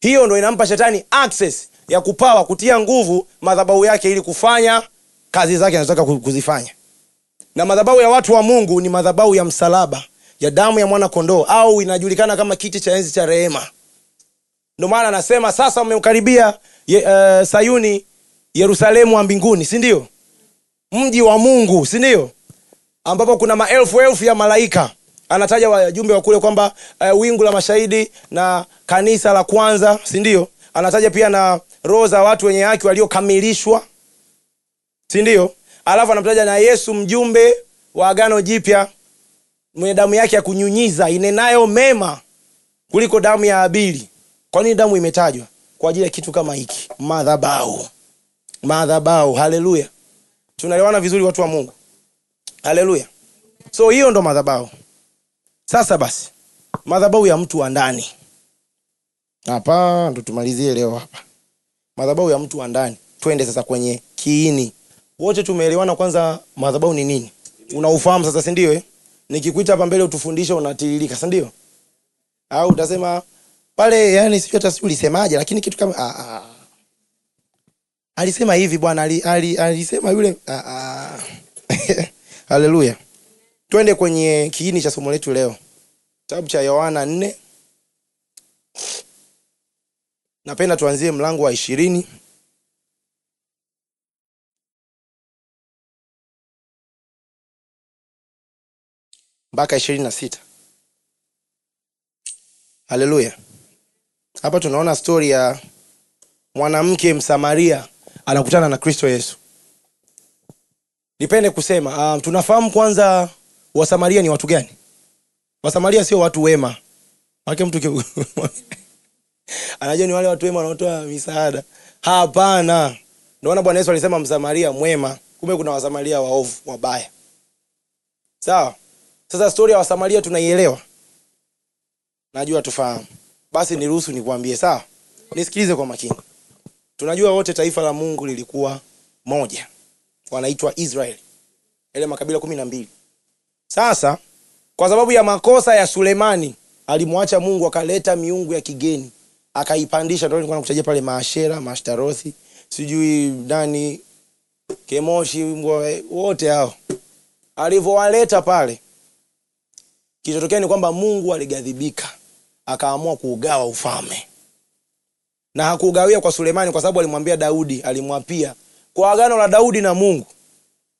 Hiyo ndo inampa shetani access ya kupawa, kutia nguvu madhabahu yake ili kufanya kazi zake anataka kuzifanya. Na madhabahu ya watu wa Mungu ni madhabahu ya msalaba, ya damu ya mwana kondoo, au inajulikana kama kiti cha enzi cha rehema. Ndio maana anasema sasa umeukaribia Sayuni, Yerusalemu wa mbinguni, si ndio? Mji wa Mungu, si ndio? Ambapo kuna maelfu ya malaika. Anataja wajumbe wa kule kwamba wingu la mashahidi na kanisa la kwanza, si ndio? Anataja pia na roho za watu wenye haki waliokamilishwa, si ndio? Alafu anamtaja na Yesu mjumbe wa agano jipya, mwenye damu yake ya kunyunyiza inenayo mema kuliko damu ya Abili. Kwa nini damu imetajwa? Kwa ajili ya kitu kama hiki, madhabahu. Haleluya. Tunaelewana vizuri watu wa Mungu? Haleluya. So hiyo ndo madhabahu. Sasa basi, madhabahu ya mtu wa ndani. Hapa ndo tumalizie leo hapa. Madhabahu ya mtu wa ndani. Twende sasa kwenye kiini. Wote tumeelewana kwanza madhabahu ni nini? Unaufahamu sasa, si ndio? Nikikuita hapa mbele utufundishe unatiririka, si ndio? Au utasema pale, yani sio hata ulisemaje, lakini kitu kama alisema hivi bwana, alisema yule Haleluya. Twende kwenye kiini cha somo letu leo. Kitabu cha Yohana 4 Napenda tuanzie mlango wa 20 mpaka 26. Haleluya. Hapa tunaona story ya mwanamke Msamaria anakutana na Kristo Yesu. Nipende kusema tunafahamu kwanza Wasamaria ni watu gani? Wasamaria sio watu wema. Wake mtu anajua ni wale watu wema wanaotoa misaada. Hapana. Ndio Bwana Yesu alisema Msamaria mwema. Kumbe kuna Wasamaria waovu, wabaya. Sawa? Sasa story ya Wasamaria tunaielewa? Najua tufahamu. Basi niruhusu nikwambie, sawa? Nisikilize kwa makini. Tunajua wote taifa la Mungu lilikuwa moja. Wanaitwa Israeli. Ile makabila 12. Sasa kwa sababu ya makosa ya Sulemani, alimwacha Mungu akaleta miungu ya kigeni. Akaipandisha, ndio nilikuwa nakutajia pale Maashera, Mashtarothi, sijui nani, Kemoshi, wote hao. Alivyowaleta pale, kilichotokea ni kwamba Mungu aligadhibika, akaamua kuugawa ufalme. Na hakugawia kwa Sulemani kwa sababu alimwambia Daudi, alimwapia kwa agano la Daudi na Mungu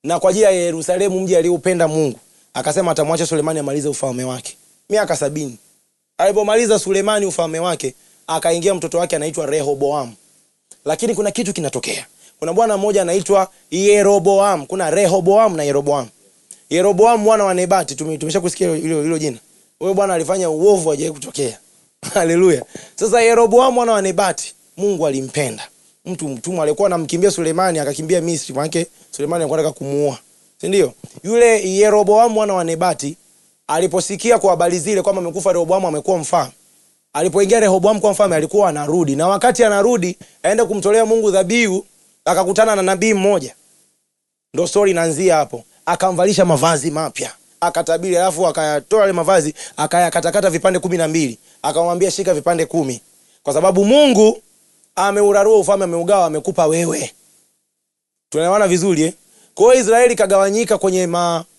na kwa ajili ya Yerusalemu, mji aliopenda Mungu, akasema atamwacha Sulemani amalize ufalme wake miaka 70. Alipomaliza Sulemani ufalme wake, akaingia mtoto wake anaitwa Rehoboam. Lakini kuna kitu kinatokea. Kuna bwana mmoja anaitwa Yeroboam. Kuna Rehoboam na Yeroboam. Yeroboam mwana wa Nebati, tumeshakusikia hilo jina. Huyo bwana alifanya uovu hajawahi kutokea. Haleluya. Sasa Yeroboam mwana wa Nebati, Mungu alimpenda. Mtumwa alikuwa anamkimbia Sulemani, akakimbia Misri, maana Sulemani alikuwa anataka kumuua. Si ndio? Yule Yeroboam mwana wa Nebati aliposikia kwa habari zile kwamba amekufa Rehoboam, amekuwa mfalme. Alipoingia Rehoboam kwa mfalme, alikuwa anarudi, na wakati anarudi aende kumtolea Mungu dhabihu, akakutana na nabii mmoja. Ndio story inaanzia hapo. Akamvalisha mavazi mapya, akatabiri, alafu akayatoa ile mavazi akayakatakata vipande 12, akamwambia shika vipande 10, kwa sababu Mungu ameurarua ufalme, ameugawa, amekupa wewe. Tunaelewana vizuri eh? Kwa hiyo Israeli kagawanyika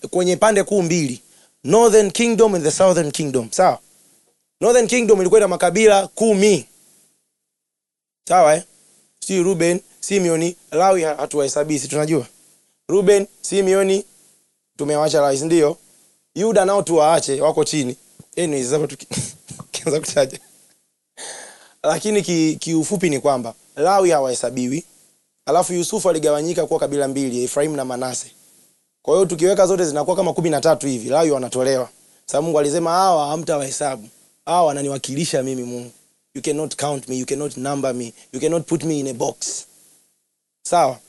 kwenye pande kuu mbili, Northern Kingdom and the Southern Kingdom. Sawa? Northern Kingdom ilikuwa na makabila 10. Sawa eh? Si Ruben, Simeoni, Lawi hatuwahesabii, si tunajua. Ruben, Simeoni tumewaacha Lawi, ndio. Yuda nao tuwaache, wako chini. Anyways, sasa tukianza kutaja. Lakini kiufupi ni kwamba Lawi hawahesabiwi. Alafu Yusufu aligawanyika kwa kabila mbili, Efraim na Manase. Kwa hiyo tukiweka zote zinakuwa kama 13 hivi. Lawi wanatolewa. Sasa Mungu alisema hawa hamtawahesabu. Hawa wananiwakilisha mimi Mungu. You cannot count me, you cannot number me, you cannot put me in a box. Sawa?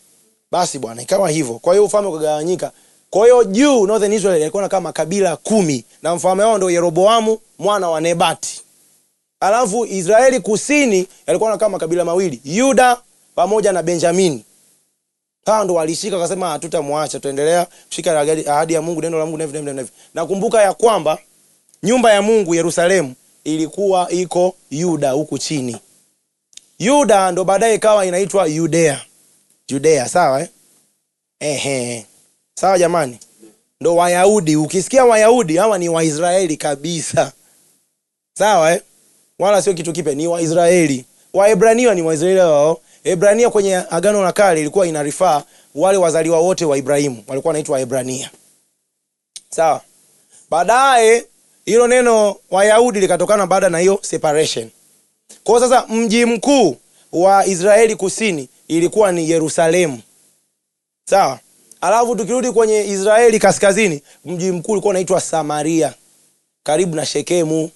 Basi bwana, ikawa hivyo. Kwa hiyo ufalme ukagawanyika. Kwa hiyo juu Northern Israel ilikuwa kama kabila 10, na mfalme wao ndio Yeroboamu mwana wa Nebati. Alafu Israeli kusini yalikuwa kama makabila mawili, Yuda pamoja na Benjamini. Hao ndio walishika, akasema hatutamwacha, tuendelea kushika ahadi ya Mungu, neno la Mungu na hivi. Nakumbuka ya kwamba nyumba ya Mungu Yerusalemu ilikuwa iko Yuda huku chini. Yuda ndo baadaye ikawa inaitwa Judea, sawa eh? Sawa jamani? Ndo Wayahudi, ukisikia Wayahudi hawa ni Waisraeli kabisa. Sawa eh? Wala sio kitu kipe, ni Waisraeli. Waebrania ni Waisraeli wao. Ebrania kwenye Agano la Kale ilikuwa inarifaa wale wazaliwa wote wa Ibrahimu, walikuwa wanaitwa Waebrania. Sawa? Baadaye hilo neno Wayahudi likatokana baada na hiyo separation. Kwa sasa mji mkuu wa Israeli kusini ilikuwa ni Yerusalemu. Sawa? Alafu tukirudi kwenye Israeli kaskazini, mji mkuu ulikuwa unaitwa Samaria, karibu na Shekemu.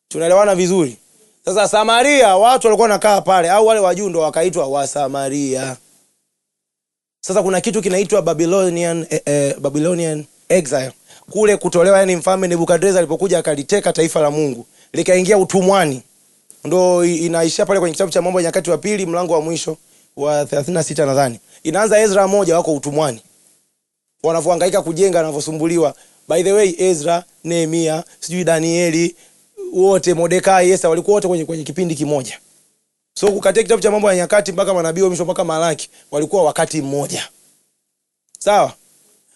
Tunaelewana vizuri? Sasa Samaria watu walikuwa wanakaa pale, au wale wajuu ndo wakaitwa wa Samaria. Sasa kuna kitu kinaitwa Babylonian exile. Kule kutolewa, yani mfalme Nebukadnezar alipokuja akaliteka taifa la Mungu, likaingia utumwani. Ndo inaishia pale kwenye kitabu cha Mambo ya Nyakati wa Pili mlango wa mwisho wa 36 nadhani. Inaanza Ezra moja wako utumwani. Wanavohangaika kujenga, wanavosumbuliwa. By the way, Ezra, Nehemia, sijui Danieli, wote Mordekai, Esther walikuwa wote kwenye kipindi kimoja. So kukatia kitabu cha Mambo ya Nyakati mpaka manabii wa mwisho mpaka Malaki walikuwa wakati mmoja. Sawa?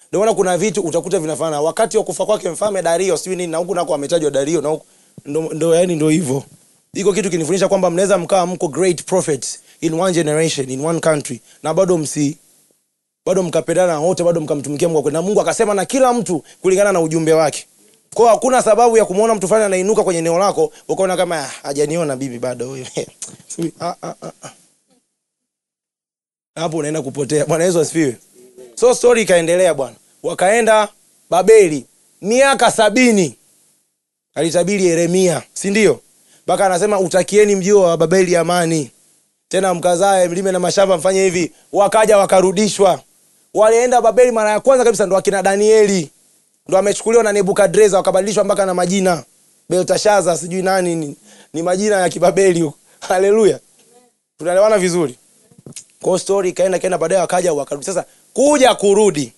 Ndio maana kuna vitu utakuta vinafanana. Wakati wa kufa kwake mfalme Dario, sijui nini, na huku nako ametajwa Dario, na huku ndo yani ndo hivyo. Iko kitu kinifundisha kwamba mnaweza mkawa mko great prophets in one generation, in one country, na bado mkapendana wote, bado mkamtumikia Mungu, na Mungu akasema na kila mtu kulingana na ujumbe wake. Kwa hakuna sababu ya kumuona mtu fulani anainuka kwenye eneo lako ukaona kama hajaniona bibi bado huyo. Hapo unaenda kupotea. Bwana Yesu asifiwe. So story ikaendelea bwana. Wakaenda Babeli miaka 70. Alitabiri Yeremia, si ndio? Mpaka anasema utakieni mji wa Babeli amani. Tena mkazae mlime na mashamba mfanye hivi. Wakaja wakarudishwa. Walienda Babeli mara ya kwanza kabisa ndo akina Danieli. Ndo amechukuliwa na Nebukadreza wakabadilishwa mpaka na majina. Belteshaza sijui nani ni majina ya kibabeli huko. Haleluya. Tunaelewana vizuri. Kwa story kaenda baadaye wakaja wakarudi. Sasa kuja kurudi.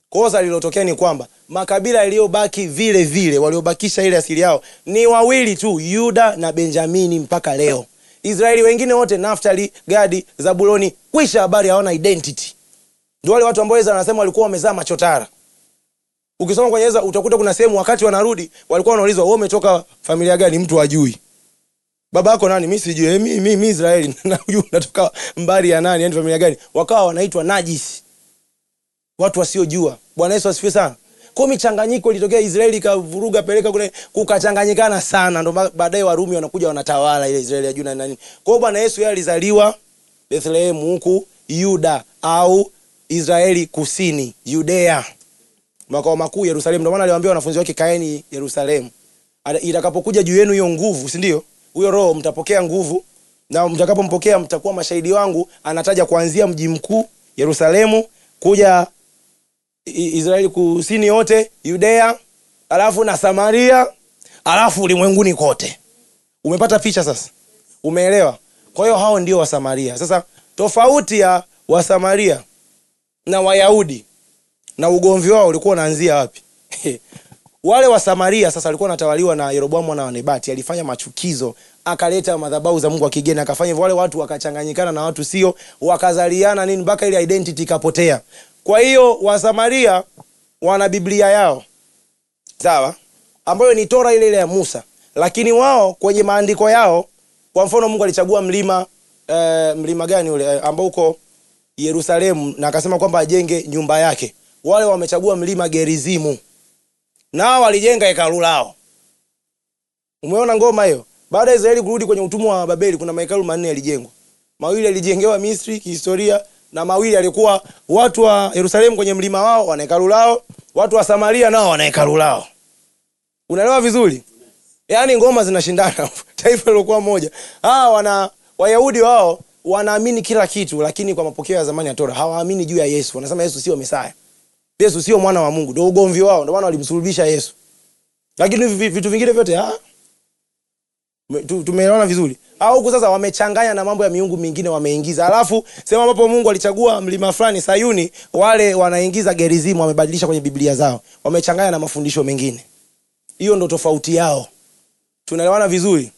Kosa lililotokea ni kwamba makabila yaliyobaki vile vile waliobakisha ile asili yao ni wawili tu, Yuda na Benjamini mpaka leo. Israeli wengine wote Naftali, Gadi, Zabuloni kwisha habari hawana identity. Ndio wale watu ambao Ezra anasema walikuwa wamezaa machotara. Ukisoma kwenye Ezra utakuta kuna sehemu wakati wanarudi walikuwa wanaulizwa wewe umetoka familia gani, mtu hajui. Baba yako nani? Mimi sijui. Mimi Israeli. Na huyu natoka mbari ya nani, yani familia gani? Wakawa wanaitwa najisi. Watu wasiojua. Bwana Yesu asifiwe sana. Kwa michanganyiko ilitokea, Israeli kavuruga peleka kule, kukachanganyikana sana, ndio baadaye Warumi wanakuja wanatawala ile Israeli ya juu na nini. Kwa Bwana Yesu yeye alizaliwa Bethlehem huku Yuda au Israeli kusini, Judea. Makao makuu Yerusalemu. Ndio maana aliwaambia wanafunzi wake kaeni Yerusalemu. Itakapokuja juu yenu hiyo nguvu, si ndio? Huyo roho mtapokea nguvu, na mtakapompokea mtakuwa mashahidi wangu. Anataja kuanzia mji mkuu Yerusalemu kuja Israeli kusini yote, Judea, alafu na Samaria, alafu ulimwenguni kote. Umepata picha sasa? Umeelewa? Kwa hiyo hao ndio wa Samaria. Sasa tofauti ya wa Samaria na Wayahudi na ugomvi wao ulikuwa unaanzia wapi? Wale wa Samaria sasa walikuwa wanatawaliwa na Yeroboamu na Nebati. Alifanya machukizo, akaleta madhabahu za Mungu wa kigeni, akafanya hivyo, wale watu wakachanganyikana na watu sio, wakazaliana nini mpaka ile identity ikapotea. Kwa hiyo wa Samaria wana Biblia yao, sawa, ambayo ni Tora ile ya Musa, lakini wao kwenye maandiko yao, kwa mfano Mungu alichagua mlima gani ule ambao uko Yerusalemu, na akasema kwamba ajenge nyumba yake. Wale wamechagua mlima Gerizimu, nao walijenga hekalu lao. Umeona ngoma hiyo? Baada ya Israeli kurudi kwenye utumwa wa Babeli, kuna mahekalu 4 yalijengwa. Mawili yalijengewa Misri kihistoria, na mawili yalikuwa watu wa Yerusalemu kwenye mlima wao wana hekalu lao, watu wa Samaria nao wana hekalu lao. Unaelewa vizuri? Yaani ngoma zinashindana. Taifa lilokuwa moja. Wayahudi wao wanaamini kila kitu, lakini kwa mapokeo ya zamani ya Tora hawaamini juu ya Yesu. Wanasema Yesu sio Mesaya. Yesu sio mwana wa Mungu. Ndio ugomvi wao, ndio maana walimsulubisha Yesu. Lakini vitu vingine vyote tumeelewana vizuri. Huku sasa wamechanganya na mambo ya miungu mingine wameingiza. Alafu sema ambapo Mungu alichagua mlima fulani Sayuni, wale wanaingiza Gerizimu, wamebadilisha kwenye Biblia zao. Wamechanganya na mafundisho mengine. Hiyo ndo tofauti yao. Tunaelewana vizuri?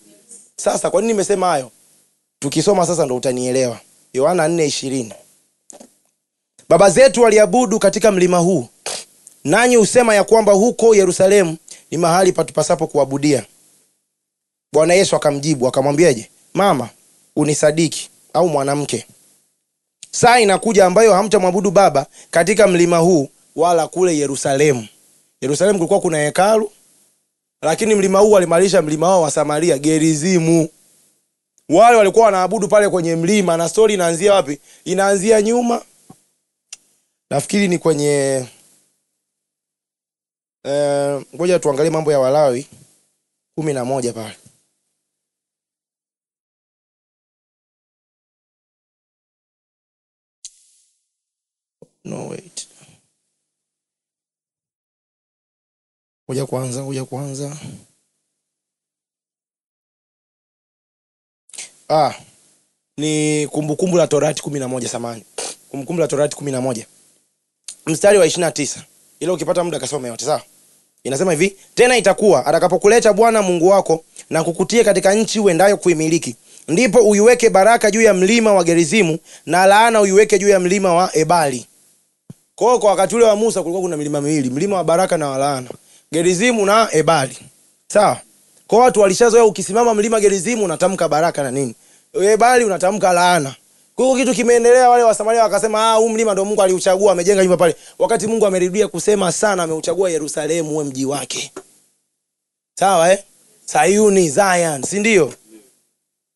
Sasa kwa nini nimesema hayo? Tukisoma sasa ndo utanielewa. Yohana 4:20. Baba zetu waliabudu katika mlima huu, nanyi usema ya kwamba huko Yerusalemu ni mahali patupasapo kuabudia. Bwana Yesu akamjibu akamwambiaje? Mama, unisadiki au mwanamke, saa inakuja ambayo hamtamwabudu Baba katika mlima huu wala kule Yerusalemu. Yerusalemu kulikuwa kuna hekalu, lakini mlima huu walimalisha mlima wao wa Samaria, Gerizimu. Wale walikuwa wanaabudu pale kwenye mlima, na story inaanzia wapi? Inaanzia nyuma. Nafikiri ni kwenye ngoja tuangalie Mambo ya Walawi 11 pale. No wait. Ngoja kwanza. Ni Kumbukumbu la Torati 11 samani. Kumbukumbu la Torati 11. Mstari wa 29. Ile ukipata muda kasome yote, sawa? Inasema hivi, tena itakuwa atakapokuleta Bwana Mungu wako na kukutia katika nchi uendayo kuimiliki, ndipo uiweke baraka juu ya mlima wa Gerizimu na laana uiweke juu ya mlima wa Ebali. Kwa wakati ule wa Musa kulikuwa kuna milima miwili, mlima wa baraka na wa laana, Gerizimu na Ebali. Sawa? Kwa watu walishazoea ukisimama mlima Gerizimu unatamka baraka na nini. Wewe bali unatamka laana. Kwa hiyo kitu kimeendelea, wale wa Samaria wakasema huu mlima ndio Mungu aliuchagua, amejenga nyumba pale. Wakati Mungu amerudia kusema sana, ameuchagua Yerusalemu uwe mji wake. Sawa Sayuni, Zion, si ndio?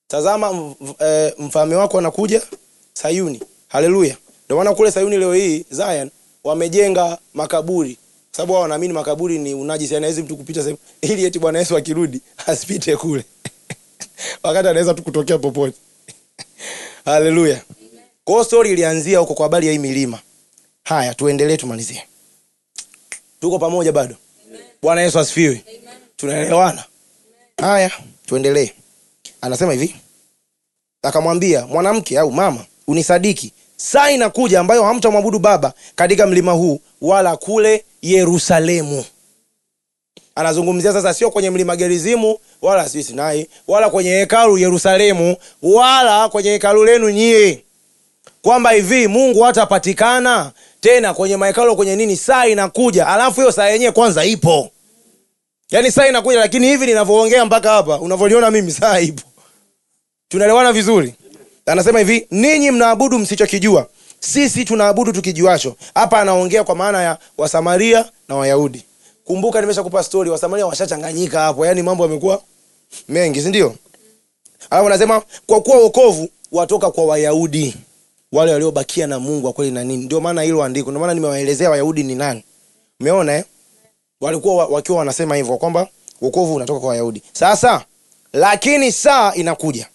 Tazama mfalme wako anakuja Sayuni. Haleluya. Ndio maana kule Sayuni leo hii Zion wamejenga makaburi. Sababu wao wanaamini makaburi ni unajisi, anaweza mtu kupita sehemu ili eti Bwana Yesu akirudi asipite kule. Wakati anaweza tu kutokea popote. Haleluya. Kwa story ilianzia huko kwa habari ya hii milima. Haya, tuendelee tumalizie. Tuko pamoja bado? Bwana Yesu asifiwe. Tunaelewana? Haya, tuendelee. Anasema hivi. Akamwambia, mwanamke au mama, unisadiki, saa inakuja ambayo hamtamwabudu Baba katika mlima huu wala kule Yerusalemu. Anazungumzia sasa sio kwenye mlima Gerizimu wala Sinai wala kwenye hekalu Yerusalemu wala kwenye hekalu lenu nyie. Kwamba hivi Mungu hatapatikana tena kwenye mahekalu kwenye nini, saa inakuja. Alafu hiyo saa yenyewe kwanza ipo. Yaani saa inakuja, lakini hivi ninavyoongea mpaka hapa unavyoiona mimi saa ipo. Tunaelewana vizuri? Anasema hivi, ninyi mnaabudu msichokijua, sisi tunaabudu tukijuacho. Hapa anaongea kwa maana ya Wasamaria na Wayahudi. Kumbuka nimeshakupa story, Wasamaria washachanganyika hapo. Yaani mambo yamekuwa mengi, si ndio? Alafu anasema kwa kuwa wokovu watoka kwa Wayahudi, wale waliobakia na Mungu wa kweli na nini. Ndio maana hilo andiko, ndio maana nimewaelezea Wayahudi ni nani. Umeona walikuwa wakiwa wanasema hivyo kwamba wokovu unatoka kwa Wayahudi. Sasa lakini saa inakuja,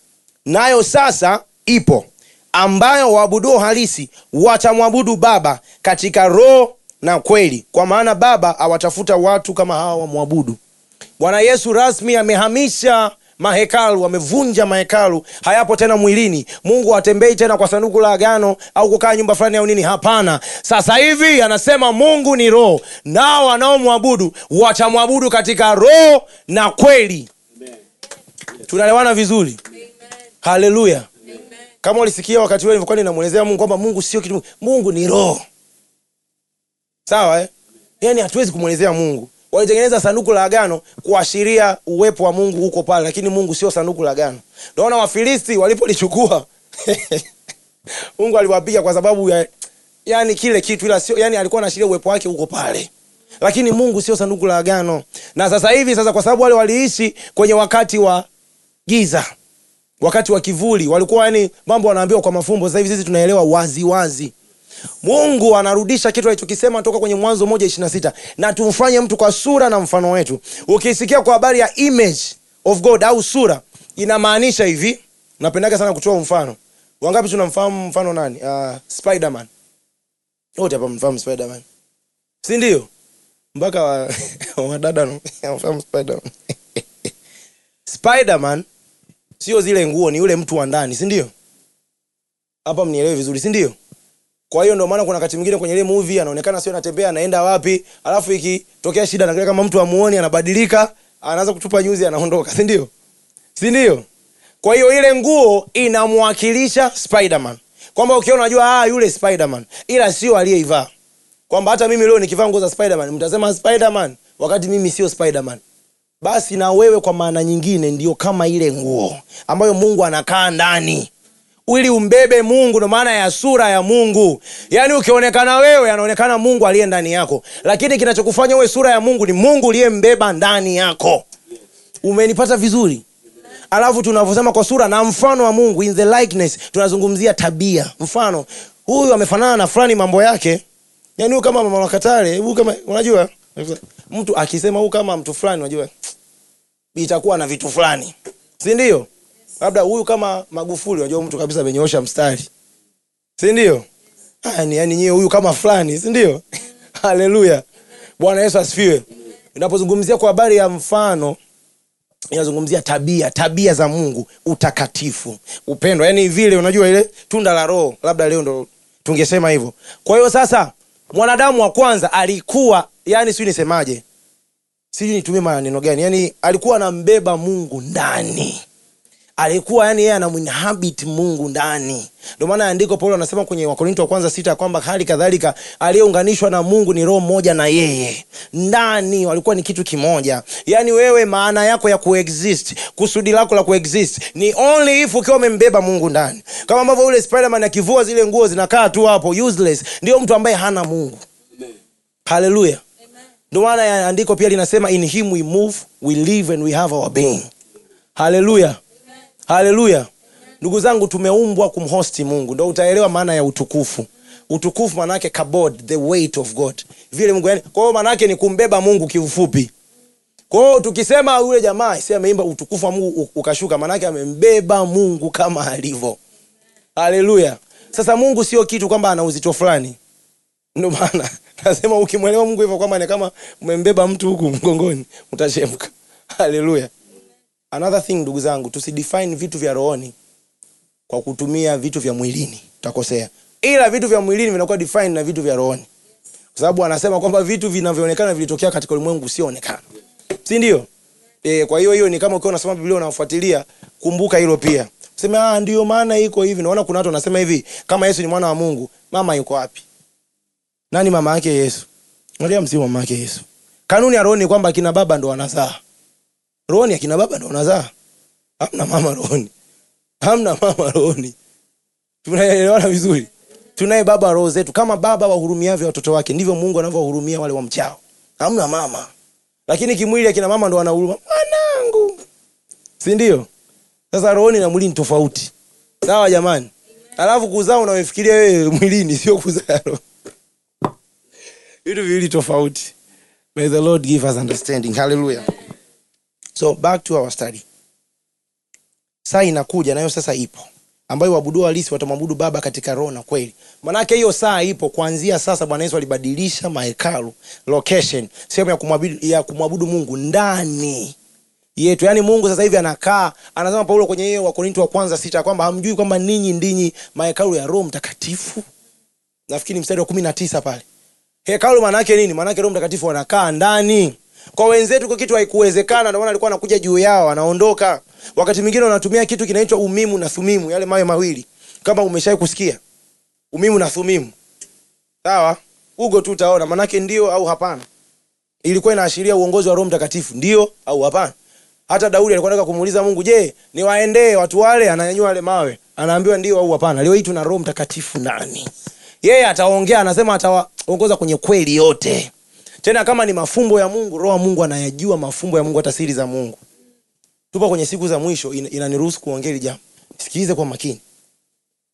nayo sasa ipo, ambayo waabudu halisi watamwabudu Baba katika roho na kweli, kwa maana Baba awatafuta watu kama hawa wamwabudu. Bwana Yesu rasmi amehamisha mahekalu, amevunja mahekalu, hayapo tena mwilini. Mungu hatembei tena kwa sanduku la agano au kukaa nyumba fulani au nini, hapana. Sasa hivi anasema Mungu ni roho, nao wanaomwabudu watamwabudu katika roho na kweli. Amen. Tunaelewana vizuri? Amen. Haleluya. Amen. Kama ulisikia wakati wewe nilikuwa ninamuelezea Mungu kwamba Mungu sio kitu, Mungu ni roho. Sawa Yaani hatuwezi kumuelezea Mungu. Walitengeneza sanduku la agano kuashiria uwepo wa Mungu huko pale, lakini Mungu sio sanduku la agano. Naona Wafilisti walipolichukua Mungu aliwapiga kwa sababu ya yani kile kitu, ila sio, yani alikuwa anaashiria uwepo wake huko pale. Lakini Mungu sio sanduku la agano. Na sasa hivi kwa sababu wale waliishi kwenye wakati wa giza, wakati wa kivuli, walikuwa yani mambo wanaambiwa kwa mafumbo. Sasa hivi sisi tunaelewa wazi wazi. Mungu anarudisha kitu alichokisema toka kwenye Mwanzo 1:26, na tumfanye mtu kwa sura na mfano wetu. Ukisikia kwa habari ya image of God au sura, inamaanisha hivi. Napendaga sana kutoa mfano. Wangapi tunamfahamu mfano nani? Spider-Man. Wote hapa mfahamu Spider-Man, si ndio? Mpaka wadada wanafahamu Spider-Man. Spider-Man sio zile nguo, ni yule mtu wa ndani, si ndio? Hapa mnielewe vizuri, si ndio? Kwa hiyo ndio maana kuna wakati mwingine kwenye ile movie anaonekana sio anatembea, anaenda wapi, alafu ikitokea shida anaangalia kama mtu amuone, anabadilika, anaanza kutupa nyuzi, anaondoka, si ndio? Si ndio? Kwa hiyo ile nguo inamwakilisha Spider-Man. Kwamba ukiona unajua yule Spider-Man, ila sio aliyeivaa. Kwamba hata mimi leo nikivaa nguo za Spider-Man mtasema Spider-Man wakati mimi sio Spider-Man. Basi na wewe kwa maana nyingine ndio kama ile nguo ambayo Mungu anakaa ndani. Ili umbebe Mungu, ndio maana ya sura ya Mungu. Yaani ukionekana wewe, anaonekana Mungu aliye ndani yako. Lakini kinachokufanya wewe sura ya Mungu ni Mungu aliyembeba ndani yako. Umenipata vizuri? Alafu tunavyosema kwa sura na mfano wa Mungu, in the likeness, tunazungumzia tabia. Mfano, huyu amefanana na fulani mambo yake. Yaani huyu kama mama Katale, huyu kama unajua, mtu akisema huyu kama mtu fulani unajua itakuwa na vitu fulani. Si ndio? Labda huyu kama Magufuli, unajua mtu kabisa amenyoosha mstari. Si ndio? Yaani nyewe huyu kama fulani, si ndio? Haleluya. Bwana Yesu asifiwe. Ninapozungumzia kwa habari ya mfano, inazungumzia tabia za Mungu, utakatifu, upendo. Yaani vile unajua ile tunda la Roho, labda leo ndo tungesema hivyo. Kwa hiyo sasa mwanadamu wa kwanza alikuwa, yani sio nisemaje? Sijui nitumie maneno gani. Yaani alikuwa anambeba Mungu ndani. Alikuwa yani yeye anamuinhabit Mungu ndani. Ndio maana andiko Paulo anasema kwenye Wakorintho wa kwanza 6 kwamba hali kadhalika aliyeunganishwa na Mungu ni roho moja na yeye. Ndani walikuwa ni kitu kimoja. Yani wewe maana yako ya kuexist, kusudi lako la kuexist ni only if ukiwa umembeba Mungu ndani. Kama ambavyo yule Spider-Man akivua zile nguo zinakaa tu hapo useless, ndio mtu ambaye hana Mungu. Hallelujah. Ndio maana andiko pia linasema in him we move, we live and we have our being. Hallelujah. Hallelujah. Ndugu zangu, tumeumbwa kumhosti Mungu. Ndio utaelewa maana ya utukufu. Utukufu maana yake kabod, the weight of God. Vile Mungu yani, kwa hiyo maana yake ni kumbeba Mungu kiufupi. Kwa hiyo tukisema yule jamaa sema ameimba utukufu wa Mungu ukashuka, maana yake amembeba Mungu kama alivyo. Hallelujah. Sasa Mungu sio kitu kwamba ana uzito fulani. Ndio maana nasema ukimwelewa Mungu hivyo kwamba ni kama umembeba mtu huku mgongoni utachemka. Hallelujah. Another thing ndugu zangu, tusidefine vitu vya rohoni kwa kutumia vitu vya mwilini. Tutakosea. Ila vitu vya mwilini vinakuwa define na vitu vya rohoni. Kwa sababu anasema kwamba vitu vinavyoonekana vilitokea katika ulimwengu usioonekana. Si ndio? Kwa hiyo ni kama ukiwa unasoma Biblia unafuatilia, kumbuka hilo pia. Useme ndio maana iko hivi. Naona kuna watu wanasema hivi, kama Yesu ni mwana wa Mungu, mama yuko wapi? Nani mama yake Yesu? Angalia msimu mama yake Yesu. Kanuni ya rohoni kwamba kina baba ndo wanazaa. Rohoni akina baba ndo wanazaa. Hamna mama rohoni. Hamna mama rohoni. Tunaelewana vizuri. Tunaye baba roho zetu. Kama baba wahurumiavyo watoto wake, ndivyo Mungu anavyohurumia wale wamchao. Hamna mama. Lakini kimwili akina mama ndo wanahuruma. Mwanangu. Si ndio? Sasa rohoni na mwili ni tofauti. Sawa jamani? Alafu kuzaa unafikiria wewe mwilini sio kuzaa roho. Vitu viwili tofauti. May the Lord give us understanding. Hallelujah. So back to our study. Saa inakuja nayo sasa ipo, ambayo waabudu halisi watamwabudu Baba katika roho na kweli. Maana yake hiyo saa ipo kuanzia sasa. Bwana Yesu alibadilisha mahekalu, location, sehemu ya kumwabudu Mungu ndani yetu. Yani Mungu sasa hivi anakaa, anasema Paulo kwenye hiyo Wakorintho wa kwanza 6 kwamba hamjui kwamba ninyi ndinyi mahekalu ya Roho Mtakatifu. Nafikiri mstari wa 19 pale. Hekalu maana yake nini? Maana yake Roho Mtakatifu anakaa ndani. Kwa wenzetu kwa kitu haikuwezekana, ndio maana alikuwa anakuja juu yao, anaondoka. Wakati mwingine wanatumia kitu kinaitwa umimu na thumimu, yale mawe mawili. Kama umeshawahi kusikia umimu na thumimu. Sawa? Ugo tu utaona maana yake ndio au hapana. Ilikuwa inaashiria uongozi wa Roho Mtakatifu, ndio au hapana. Hata Daudi alikuwa anataka kumuuliza Mungu, je, niwaendee watu wale? Ananyanyua wale mawe. Anaambiwa ndio au hapana. Leo hii tuna Roho Mtakatifu ndani. Yeye ataongea, anasema ataongoza kwenye kweli yote. Tena kama ni mafumbo ya Mungu, Roho wa Mungu anayajua mafumbo ya Mungu, hata siri za Mungu. Tupo kwenye siku za mwisho, inaniruhusu kuongea jambo. Sikilize kwa makini.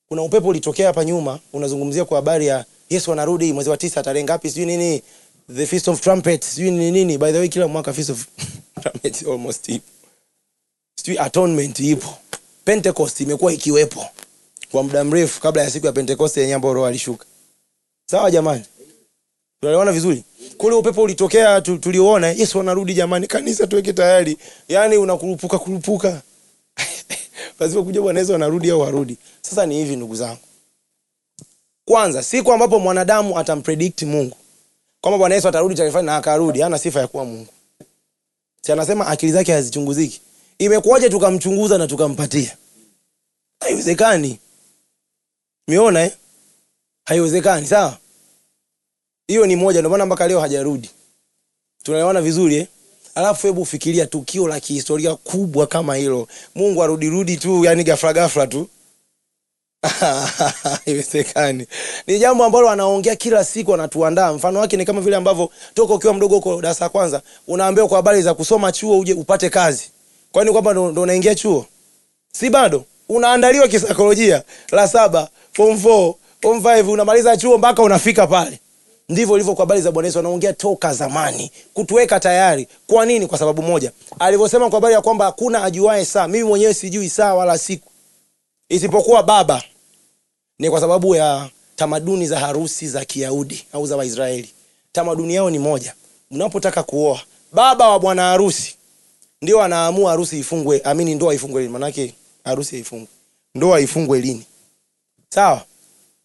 Kuna upepo ulitokea hapa nyuma, unazungumzia kwa habari ya Yesu anarudi mwezi wa 9 tarehe ngapi, sijui nini, the Feast of Trumpets, sijui nini. By the way, kila mwaka Feast of Trumpets almost ipo. Sijui atonement ipo. Pentecost imekuwa ikiwepo kwa muda mrefu kabla ya siku ya Pentecost yenyewe ambayo Roho alishuka. Sawa jamani? Tunaelewana vizuri? Kule upepo ulitokea tuliona Yesu anarudi jamani, kanisa tuweke tayari. Yani unakurupuka. Lazima kuja Bwana Yesu anarudi au harudi. Sasa ni hivi ndugu zangu. Kwanza, siku ambapo mwanadamu atampredict Mungu kama Bwana Yesu atarudi taarifa na akarudi, hana sifa ya kuwa Mungu. Si anasema akili zake hazichunguziki. Imekuwaje tukamchunguza na tukampatia? Haiwezekani. Umeona Haiwezekani, sawa? Hiyo ni moja, ndio maana mpaka leo hajarudi. Tunaelewana vizuri Alafu hebu fikiria tukio la kihistoria kubwa kama hilo. Mungu arudi tu, yani ghafla tu. Haiwezekani. Ni jambo ambalo anaongea kila siku, anatuandaa. Mfano wake ni kama vile ambavyo toka ukiwa mdogo uko darasa kwanza unaambiwa kwa habari za kusoma chuo uje upate kazi. Kwani kwamba ndo unaingia chuo? Si bado. Unaandaliwa kisaikolojia la 7, form 4, form 5, unamaliza chuo mpaka unafika pale. Ndivyo ilivyo kwa habari za Bwana Yesu, anaongea toka zamani kutuweka tayari. Kwa nini? Kwa sababu moja. Alivyosema kwa habari ya kwamba hakuna ajuaye saa, mimi mwenyewe sijui saa wala siku isipokuwa Baba. Ni kwa sababu ya tamaduni za harusi za Kiyahudi au za Waisraeli. Tamaduni yao ni moja. Mnapotaka kuoa, baba wa bwana harusi ndio anaamua harusi ifungwe, ndoa ifungwe lini. Manake harusi ifungwe, ndoa ifungwe lini. Sawa?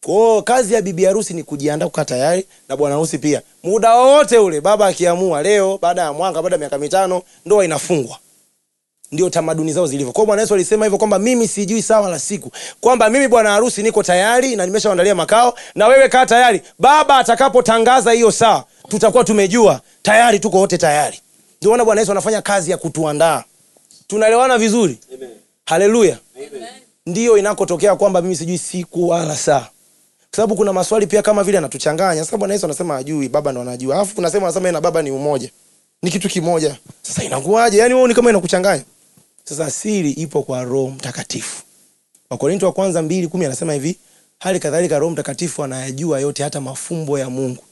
Kwa kazi ya bibi harusi ni kujiandaa kukaa tayari, na bwana harusi pia. Muda wote ule baba akiamua leo, baada ya mwaka, baada ya miaka 5, ndoa inafungwa. Ndio tamaduni zao zilivyo. Kwa Bwana Yesu alisema hivyo kwamba mimi sijui saa wala siku. Kwamba mimi bwana harusi niko tayari na nimeshaandalia makao, na wewe kaa tayari. Baba atakapotangaza hiyo saa, tutakuwa tumejua tayari, tuko wote tayari. Ndio maana Bwana Yesu anafanya kazi ya kutuandaa. Tunaelewana vizuri? Amen. Haleluya. Amen. Ndio inakotokea kwamba mimi sijui siku wala saa. Kwa sababu kuna maswali pia kama vile yanatuchanganya. Sasa Bwana Yesu anasema hajui, Baba ndo anajua. Alafu kuna sema anasema yeye na Baba ni umoja. Ni kitu kimoja. Sasa inakuaje? Yaani wewe ni kama inakuchanganya. Sasa siri ipo kwa Roho Mtakatifu. Wakorintho wa kwanza 2:10 anasema hivi, hali kadhalika Roho Mtakatifu anayajua yote, hata mafumbo ya Mungu.